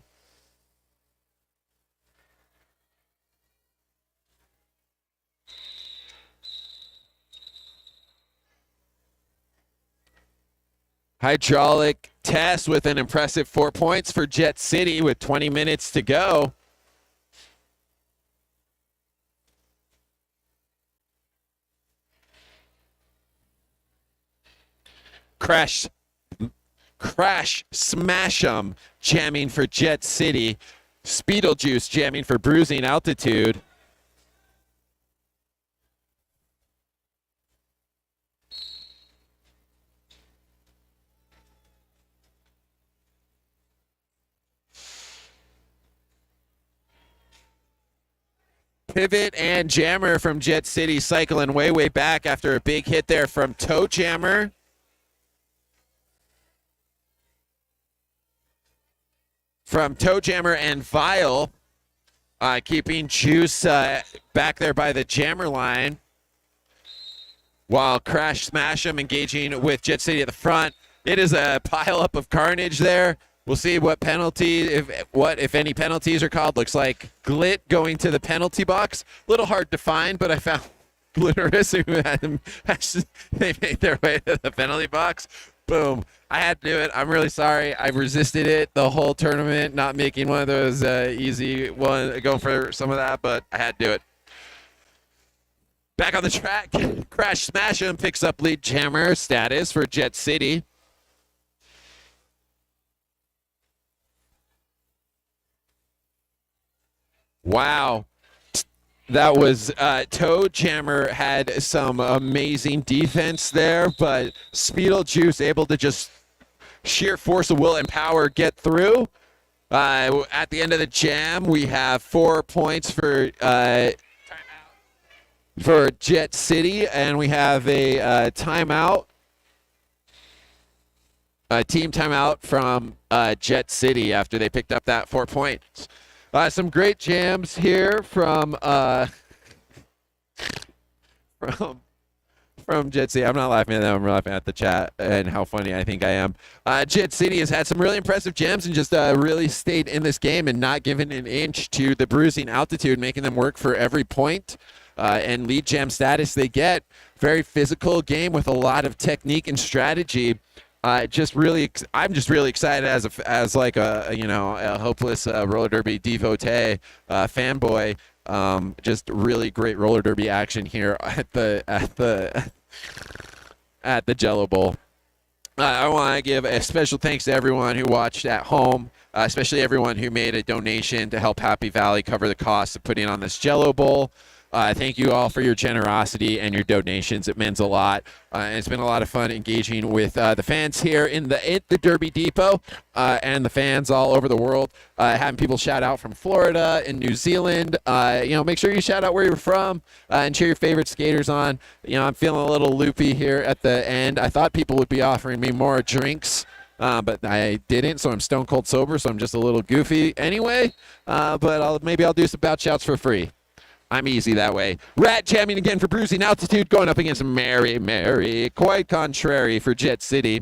Hydraulic Tess with an impressive 4 points for Jet City with 20 minutes to go. Crash Smash 'em jamming for Jet City. Speedlejuice jamming for Bruising Altitude. Pivot and Jammer from Jet City cycling way back after a big hit there from Toe Jammer. from Toe Jammer and Vile, keeping Juice back there by the jammer line, while Crash Smash him engaging with Jet City at the front. It is a pile up of carnage there. We'll see what penalty, if any penalties are called. Looks like Glit going to the penalty box. A little hard to find, but I found Glitterous who had them. They made their way to the penalty box. Boom. I had to do it. I'm really sorry. I resisted it the whole tournament, not making one of those easy one, going for some of that, but I had to do it. Back on the track, Crash Smash him picks up lead jammer status for Jet City. Wow. That was Toe Jammer had some amazing defense there, but Speedlejuice able to just sheer force of will and power get through. At the end of the jam, we have 4 points for Jet City, and we have a timeout, a team timeout from Jet City after they picked up that 4 points. Some great jams here from Jet City. I'm not laughing at them. I'm laughing at the chat and how funny I think I am. Jet City has had some really impressive jams and just really stayed in this game and not given an inch to the bruising altitude, making them work for every point and lead jam status they get. Very physical game with a lot of technique and strategy. I'm just really excited as like a hopeless roller derby devotee fanboy. Just really great roller derby action here at the Jello Bowl. I want to give a special thanks to everyone who watched at home, especially everyone who made a donation to help Happy Valley cover the cost of putting on this Jello Bowl. Thank you all for your generosity and your donations. It means a lot. And it's been a lot of fun engaging with the fans here in the Derby Depot and the fans all over the world. Having people shout out from Florida and New Zealand. Make sure you shout out where you're from and cheer your favorite skaters on. I'm feeling a little loopy here at the end. I thought people would be offering me more drinks. But I didn't, so I'm stone cold sober, so I'm just a little goofy anyway. But maybe I'll do some bout shouts for free. I'm easy that way. Rat jamming again for Bruising Altitude, going up against Mary. Quite contrary for Jet City.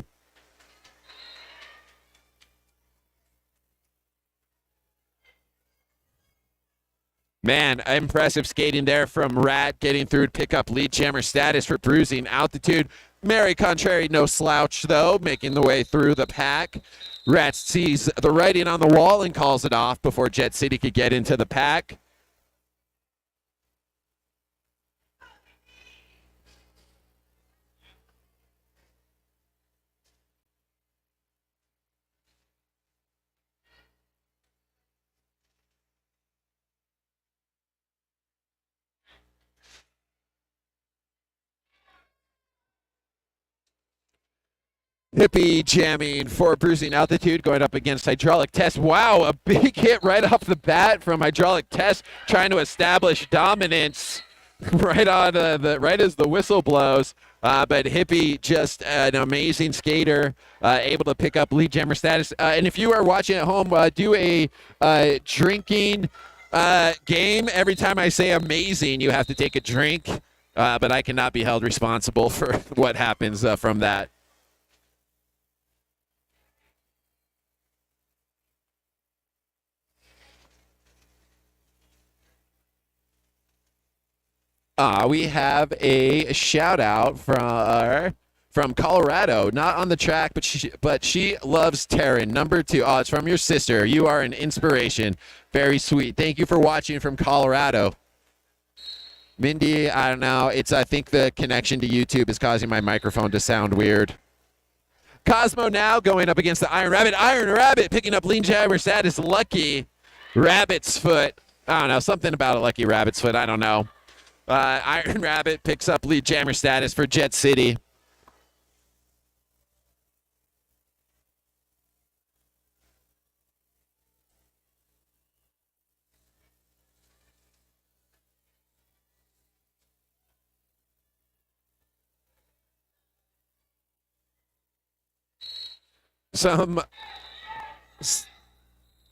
Man, impressive skating there from Rat, getting through to pick up lead jammer status for Bruising Altitude. Mary Contrary, no slouch, though, making the way through the pack. Rat sees the writing on the wall and calls it off before Jet City could get into the pack. Hippie jamming for Bruising Altitude, going up against Hydraulic Test. Wow, a big hit right off the bat from Hydraulic Test, trying to establish dominance right on right as the whistle blows. But Hippie, just an amazing skater, able to pick up lead jammer status. And if you are watching at home, do a drinking game. Every time I say amazing, you have to take a drink. But I cannot be held responsible for what happens from that. We have a shout out from Colorado, not on the track, but she loves Taryn. Number 2. Oh, it's from your sister. You are an inspiration. Very sweet. Thank you for watching from Colorado. Mindy, I don't know. I think the connection to YouTube is causing my microphone to sound weird. Cosmo now going up against the Iron Rabbit. Iron Rabbit picking up lean jammer status. Lucky Rabbit's foot. I don't know. Something about a lucky rabbit's foot. I don't know. Iron Rabbit picks up lead jammer status for Jet City.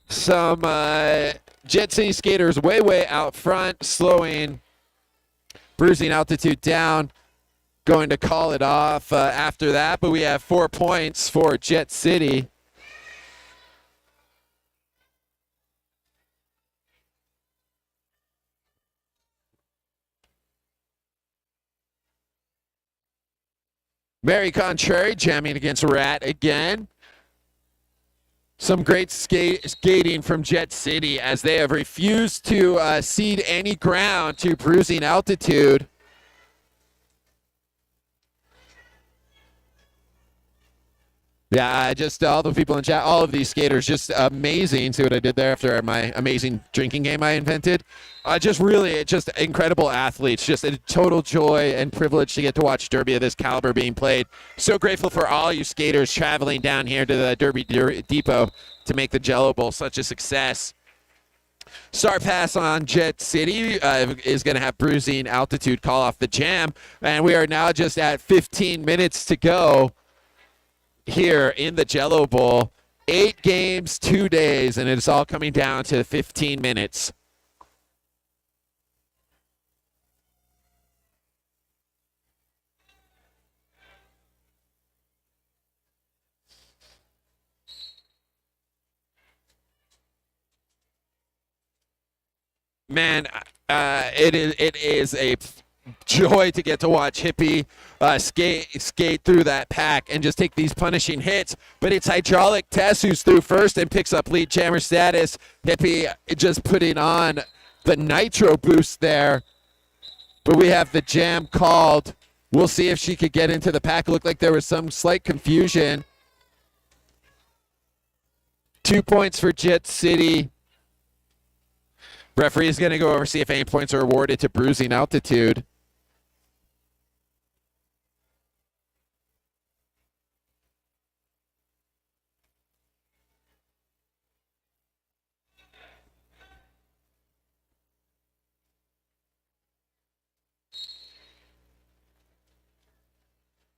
Some Jet City skaters way out front, slowing Bruising Altitude down. Going to call it off after that, but we have 4 points for Jet City. Mary Contrary jamming against Rat again. Some great skating from Jet City as they have refused to cede any ground to Bruising Altitude. Yeah, just all the people in chat, all of these skaters, just amazing. See what I did there after my amazing drinking game I invented? Just incredible athletes. Just a total joy and privilege to get to watch Derby of this caliber being played. So grateful for all you skaters traveling down here to the Derby Depot to make the Jello Bowl such a success. Star pass on Jet City is going to have Bruising Altitude call off the jam. And we are now just at 15 minutes to go here in the Jello Bowl. 8 games, 2 days, and it's all coming down to 15 minutes. Man, it is a joy to get to watch Hippie skate through that pack and just take these punishing hits. But it's Hydraulic Tess who's through first and picks up lead jammer status. Hippie just putting on the nitro boost there. But we have the jam called. We'll see if she could get into the pack. It looked like there was some slight confusion. 2 points for Jet City. Referee is going to go over, see if any points are awarded to Bruising Altitude.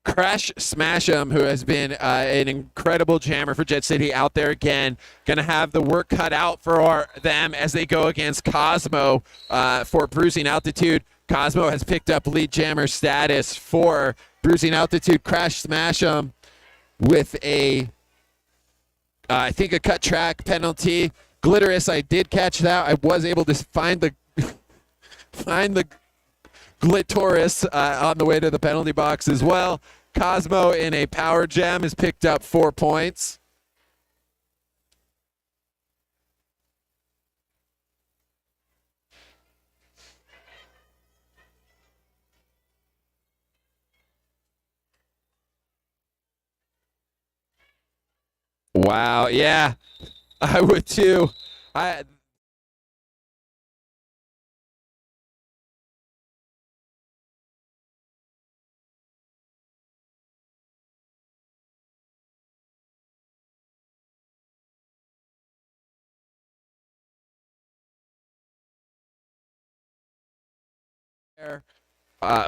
Crash Smash'em, who has been an incredible jammer for Jet City, out there again. Going to have the work cut out for them as they go against Cosmo for Bruising Altitude. Cosmo has picked up lead jammer status for Bruising Altitude. Crash Smash'em with I think a cut track penalty. Glitterous, I did catch that. I was able to find the Glitterous on the way to the penalty box as well. Cosmo in a power jam has picked up 4 points. Wow, yeah, I would too.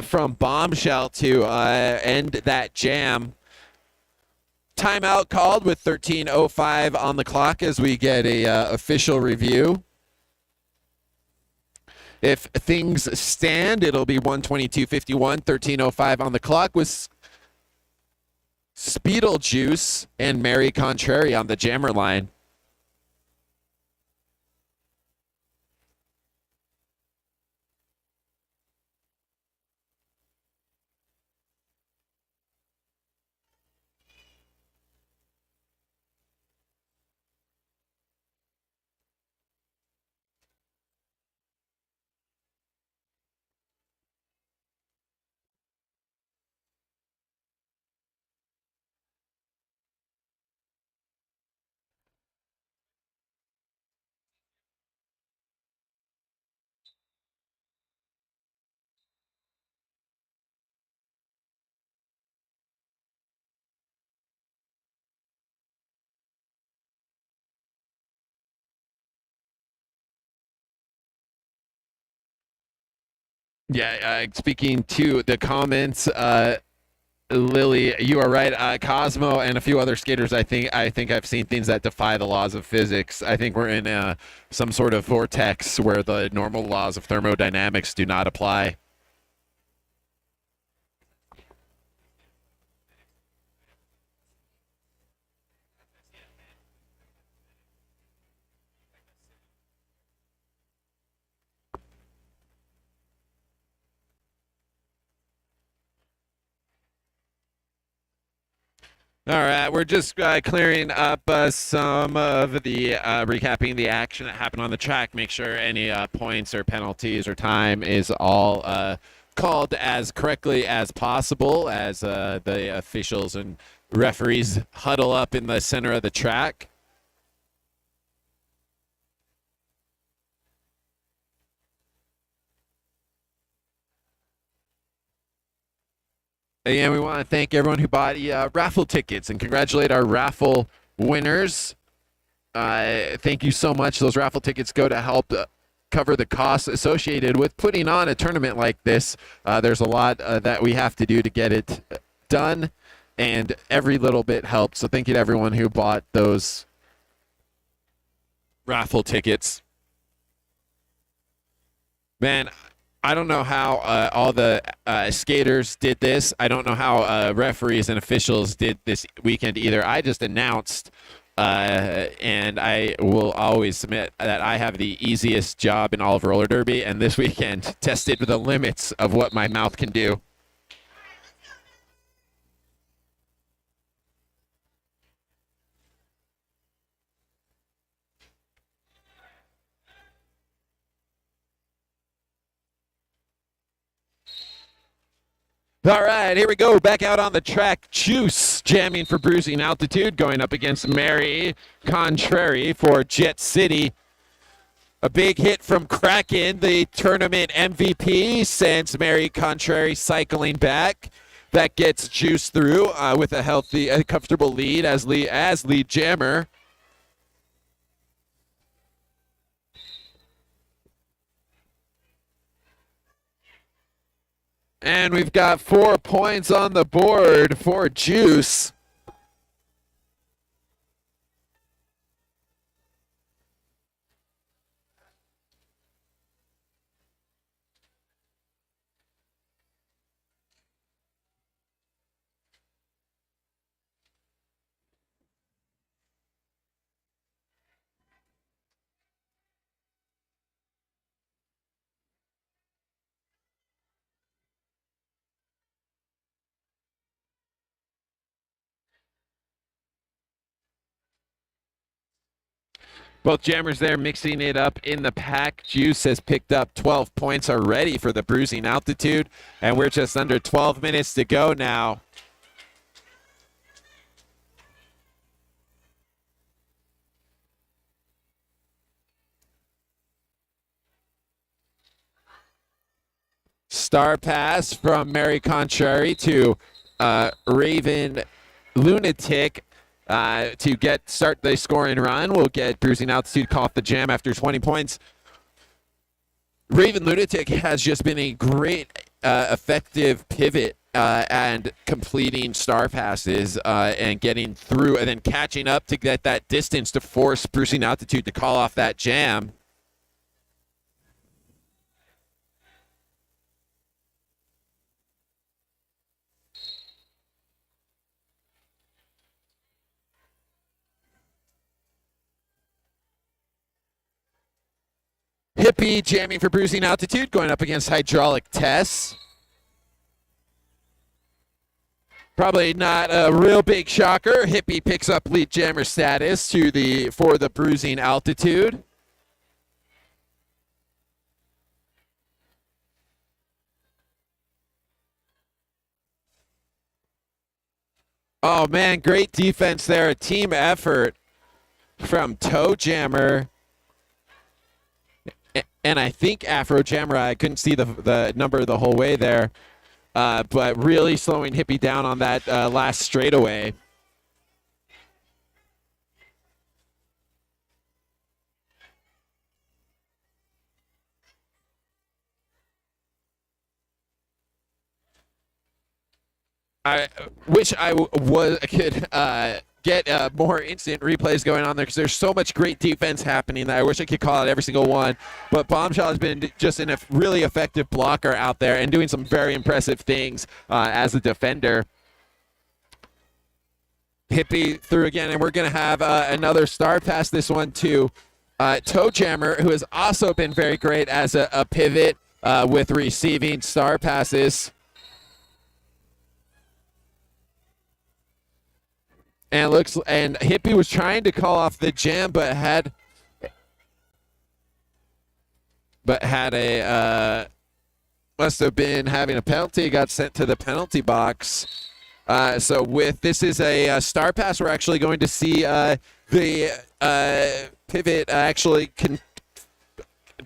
From Bombshell to end that jam. Timeout called with 13:05 on the clock as we get a official review. If things stand, it'll be 122.51, 13:05 on the clock with Speedlejuice and Mary Contrary on the jammer line. Yeah, speaking to the comments, Lily, you are right. Cosmo and a few other skaters. I think I've seen things that defy the laws of physics. I think we're in some sort of vortex where the normal laws of thermodynamics do not apply. All right, we're just clearing up some of the recapping the action that happened on the track. Make sure any points or penalties or time is all called as correctly as possible as the officials and referees huddle up in the center of the track. And we want to thank everyone who bought raffle tickets and congratulate our raffle winners. Thank you so much. Those raffle tickets go to help cover the costs associated with putting on a tournament like this. There's a lot that we have to do to get it done, and every little bit helps. So thank you to everyone who bought those raffle tickets. Man, I don't know how all the skaters did this. I don't know how referees and officials did this weekend either. I just announced, and I will always submit that I have the easiest job in all of roller derby, and this weekend tested the limits of what my mouth can do. All right, here we go. Back out on the track. Juice jamming for Bruising Altitude, going up against Mary Contrary for Jet City. A big hit from Kraken, the tournament MVP, sends Mary Contrary cycling back. That gets Juice through with a healthy, comfortable lead as lead jammer. And we've got 4 points on the board for Juice. Both jammers there mixing it up in the pack. Juice has picked up 12 points already for the Bruising Altitude, and we're just under 12 minutes to go now. Star pass from Mary Contrary to Raven Lunatic to start the scoring run. We'll get Bruising Altitude off the jam after 20 points. Raven Lunatic has just been a great, effective pivot and completing star passes and getting through and then catching up to get that distance to force Bruising Altitude to call off that jam. Hippie jamming for Bruising Altitude, going up against Hydraulic Tess. Probably not a real big shocker. Hippie picks up lead jammer status for the Bruising Altitude. Oh man, great defense there. A team effort from Toe Jammer. And I think Afro Jammer, I couldn't see the number the whole way there, but really slowing Hippie down on that last straightaway. I wish could get more instant replays going on there because there's so much great defense happening that I wish I could call out every single one. But Bombshell has been just a really effective blocker out there and doing some very impressive things as a defender. Hippie through again, and we're going to have another star pass this one to Toe Jammer, who has also been very great as a pivot with receiving star passes. And Hippie was trying to call off the jam, but had a must have been having a penalty. Got sent to the penalty box. So with this is a star pass, we're actually going to see the pivot actually can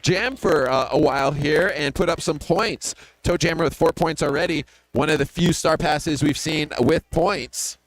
jam for a while here and put up some points. Toe Jammer with 4 points already. One of the few star passes we've seen with points.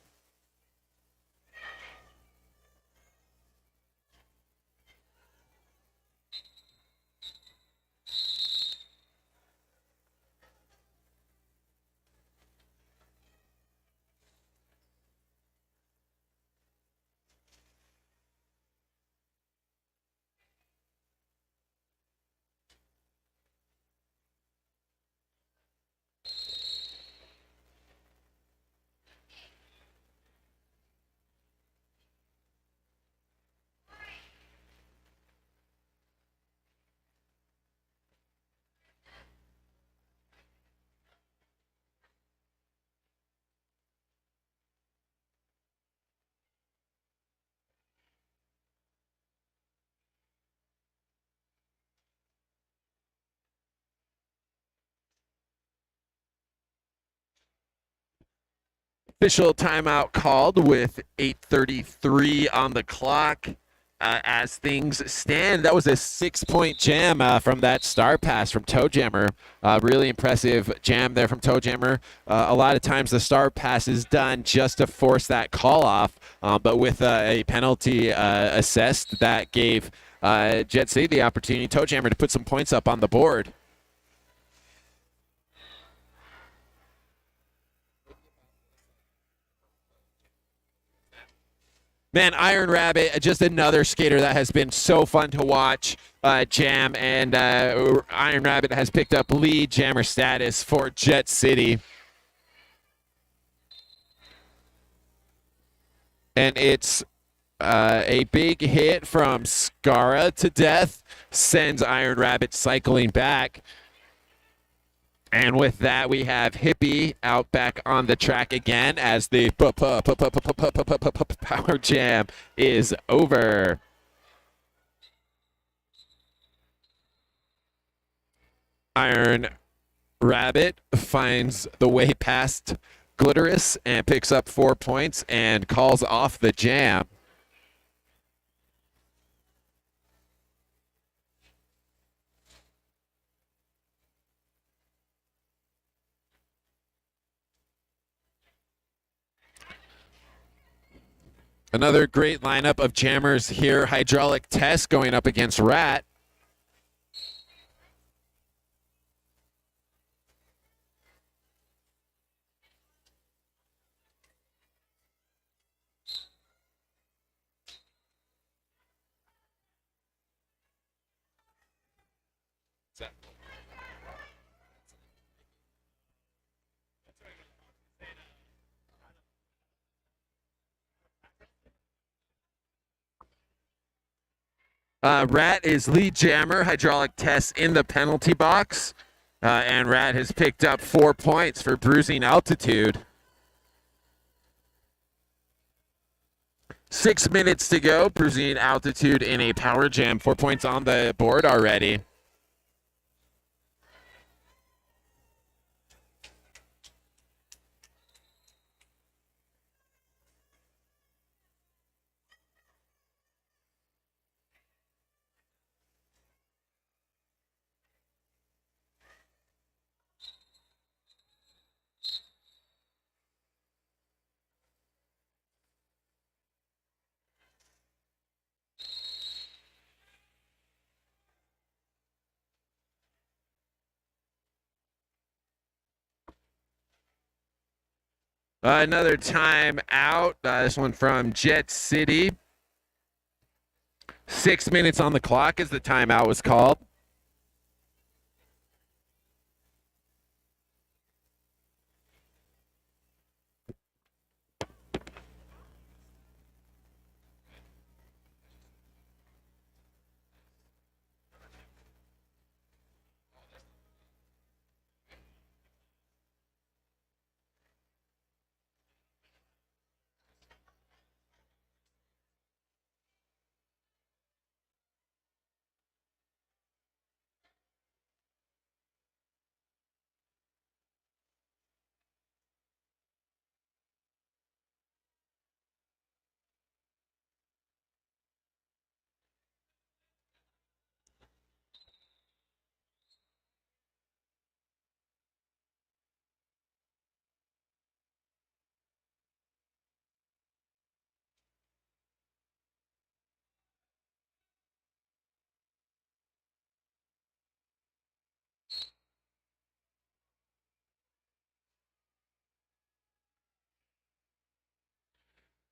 Official timeout called with 8:33 on the clock. As things stand, that was a 6-point jam from that star pass from Toe Jammer. Really impressive jam there from Toe Jammer. A lot of times the star pass is done just to force that call off, but with a penalty assessed, that gave Jet City the opportunity, Toe Jammer, to put some points up on the board. Man, Iron Rabbit, just another skater that has been so fun to watch jam, and Iron Rabbit has picked up lead jammer status for Jet City. And it's a big hit from Scara to death, sends Iron Rabbit cycling back. And with that, we have Hippie out back on the track again as the power jam is over. Iron Rabbit finds the way past Glitterous and picks up 4 points and calls off the jam. Another great lineup of jammers here. Hydraulic Test going up against Rat. Rat is lead jammer. Hydraulic Test in the penalty box. And Rat has picked up 4 points for bruising altitude. 6 minutes to go. Bruising altitude in a power jam. 4 points on the board already. Another time out. This one from Jet City. 6 minutes on the clock as the timeout was called.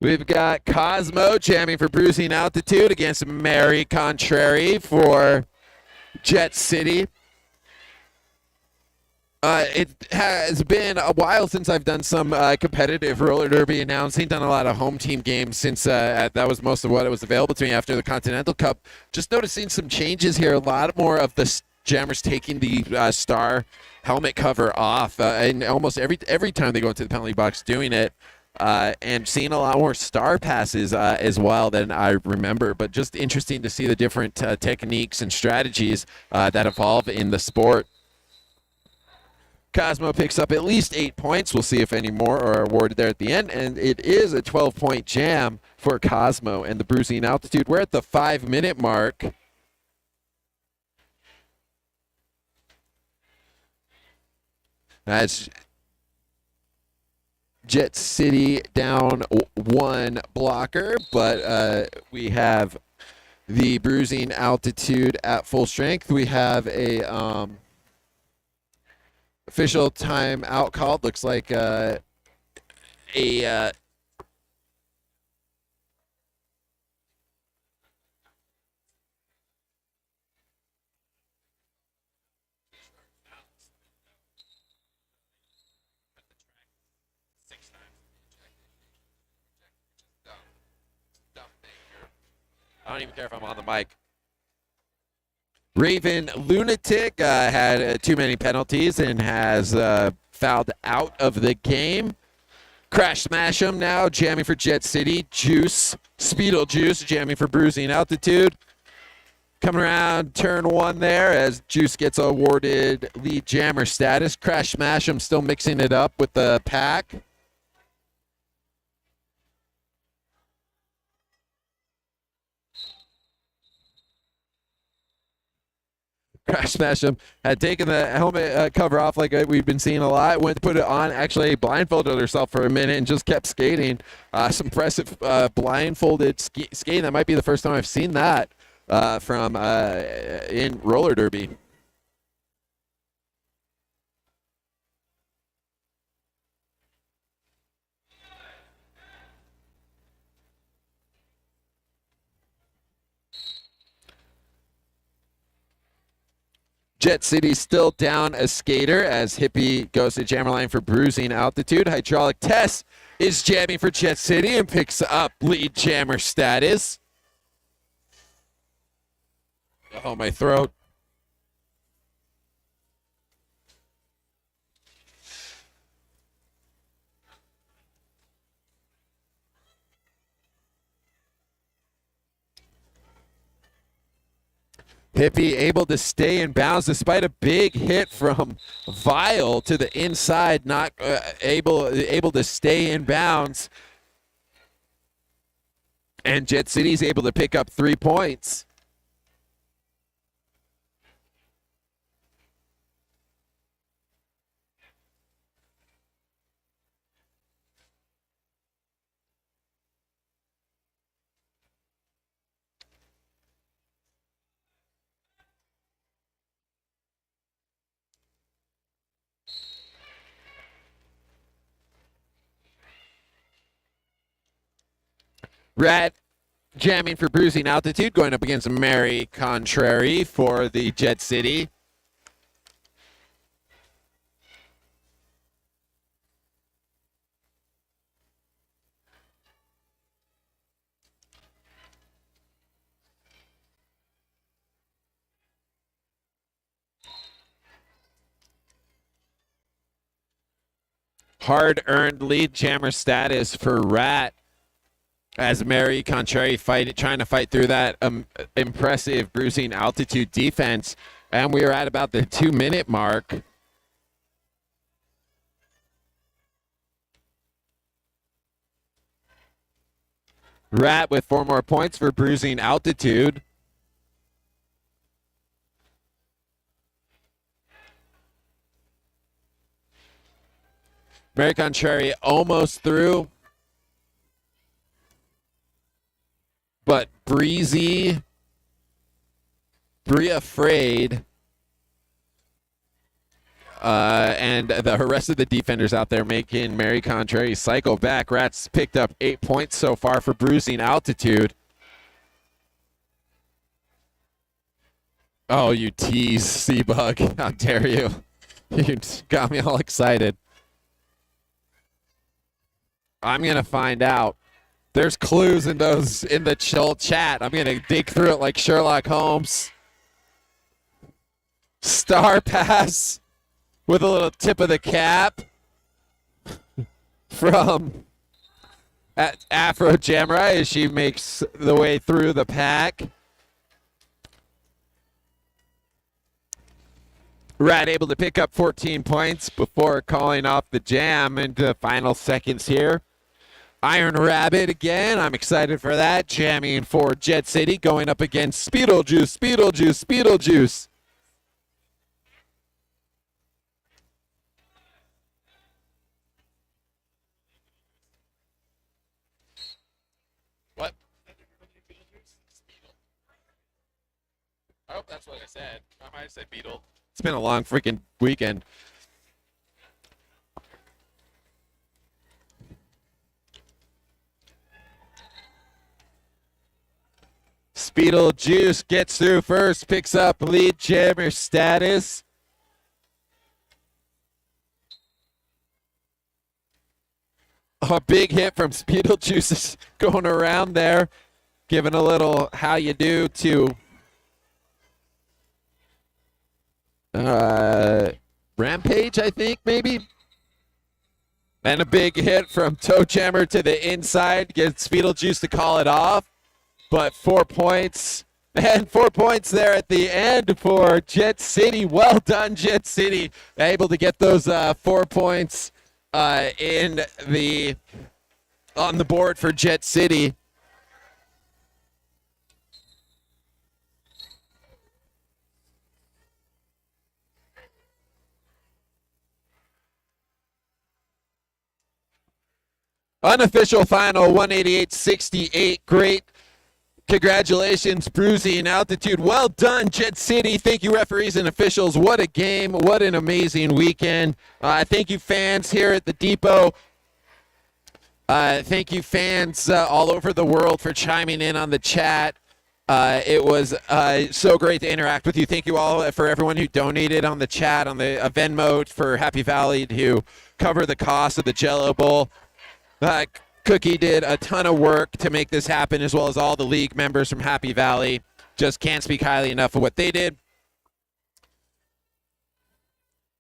We've got Cosmo jamming for Bruising Altitude against Mary Contrary for Jet City. It has been a while since I've done some competitive roller derby announcing. Done a lot of home team games since that was most of what was available to me after the Continental Cup. Just noticing some changes here. A lot more of the jammers taking the star helmet cover off, and almost every time they go into the penalty box doing it. And seeing a lot more star passes as well than I remember. But just interesting to see the different techniques and strategies that evolve in the sport. Cosmo picks up at least 8 points. We'll see if any more are awarded there at the end. And it is a 12-point jam for Cosmo and the Bruising Altitude. We're at the 5-minute mark. That's Jet City down one blocker, but we have the Bruising Altitude at full strength. We have a official timeout called. Looks like a I don't even care if I'm on the mic. Raven Lunatic had too many penalties and has fouled out of the game. Crash Smash him now, jamming for Jet City. Juice, Speedle Juice, jamming for Bruising Altitude. Coming around turn one there as Juice gets awarded lead jammer status. Crash Smash him still mixing it up with the pack. Crash Smash him had taken the helmet cover off like we've been seeing a lot. Went to put it on, actually blindfolded herself for a minute and just kept skating. Some impressive blindfolded skating. That might be the first time I've seen that from in roller derby. Jet City still down a skater as Hippie goes to jammer line for Bruising Altitude. Hydraulic Test is jamming for Jet City and picks up lead jammer status. Oh, my throat. Hippie able to stay in bounds despite a big hit from Vile to the inside, not able to stay in bounds. And Jet City's able to pick up 3 points. Rat jamming for Bruising Altitude, going up against Mary Contrary for the Jet City. Hard-earned lead jammer status for Rat as Mary Contrary trying to fight through that impressive Bruising Altitude defense. And we are at about the 2-minute mark. Rat with 4 more points for Bruising Altitude. Mary Contrary almost through. But Breezy, Brie Afraid, and the rest of the defenders out there making Mary Contrary cycle back. Rats picked up 8 points so far for Bruising Altitude. Oh, you tease, Seabug. How dare you? You got me all excited. I'm going to find out. There's clues in the chill chat. I'm going to dig through it like Sherlock Holmes. Star Pass with a little tip of the cap from Afro Jamra as she makes the way through the pack. Rat able to pick up 14 points before calling off the jam into the final seconds here. Iron Rabbit again. I'm excited for that. Jamming for Jet City, going up against Beetlejuice, Beetlejuice, Beetlejuice. What? I hope that's what I said. I might have said Beetle. It's been a long freaking weekend. Beetlejuice gets through first, picks up lead jammer status. A big hit from Beetlejuice is going around there, giving a little how you do to Rampage, I think, maybe. And a big hit from Toe Jammer to the inside, gets Beetlejuice to call it off. But 4 points, and 4 points there at the end for Jet City. Well done, Jet City. Able to get those 4 points on the board for Jet City. Unofficial final 188.68. Great. Congratulations, Bruising Altitude. Well done, Jet City. Thank you, referees and officials. What a game. What an amazing weekend. Thank you, fans here at the Depot. Thank you, fans all over the world for chiming in on the chat. It was so great to interact with you. Thank you all for everyone who donated on the chat, on the Venmo for Happy Valley to cover the cost of the Jello Bowl. Cookie did a ton of work to make this happen, as well as all the league members from Happy Valley. Just can't speak highly enough of what they did.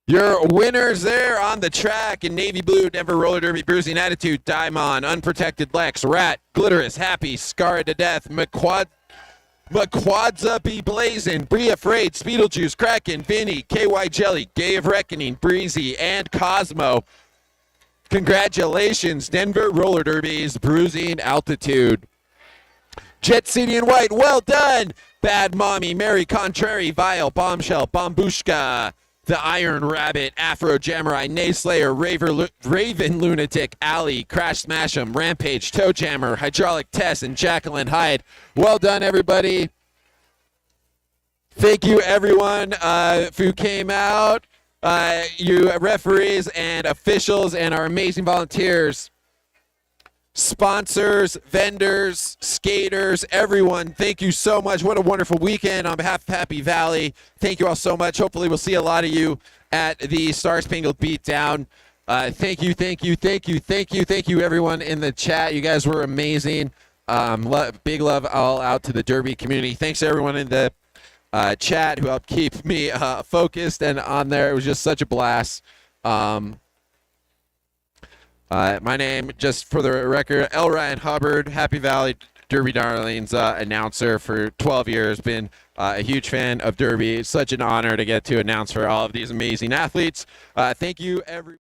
Your winners there on the track in Navy Blue, Denver Roller Derby, Bruising Attitude, Daimon, Unprotected Lex, Rat, Glitterous, Happy, Scarred to Death, McQuadza Be Blazin', Brie Afraid, Speedlejuice, Kraken, Vinny, KY Jelly, Gay of Reckoning, Breezy, and Cosmo. Congratulations, Denver Roller Derby's Bruising Altitude. Jet City in white, well done. Bad Mommy, Mary Contrary, Vile, Bombshell, Bombushka, The Iron Rabbit, Afro Jamurai, Nayslayer, Raven Lunatic, Alley, Crash Smash'em, Rampage, Toe Jammer, Hydraulic Tess, and Jacqueline Hyde. Well done, everybody. Thank you, everyone who came out. You referees and officials and our amazing volunteers. sponsors, vendors, skaters, everyone, thank you so much. What a wonderful weekend on behalf of Happy Valley. Thank you all so much. Hopefully we'll see a lot of you at the Star Spangled Beatdown. Thank you, everyone in the chat. You guys were amazing. Big love all out to the Derby community. Thanks to everyone in the chat who helped keep me focused and on there. It was just such a blast. My name, just for the record, L. Ryan Hubbard, Happy Valley Derby Darlings announcer for 12 years. Been a huge fan of Derby. It's such an honor to get to announce for all of these amazing athletes. Thank you, everyone.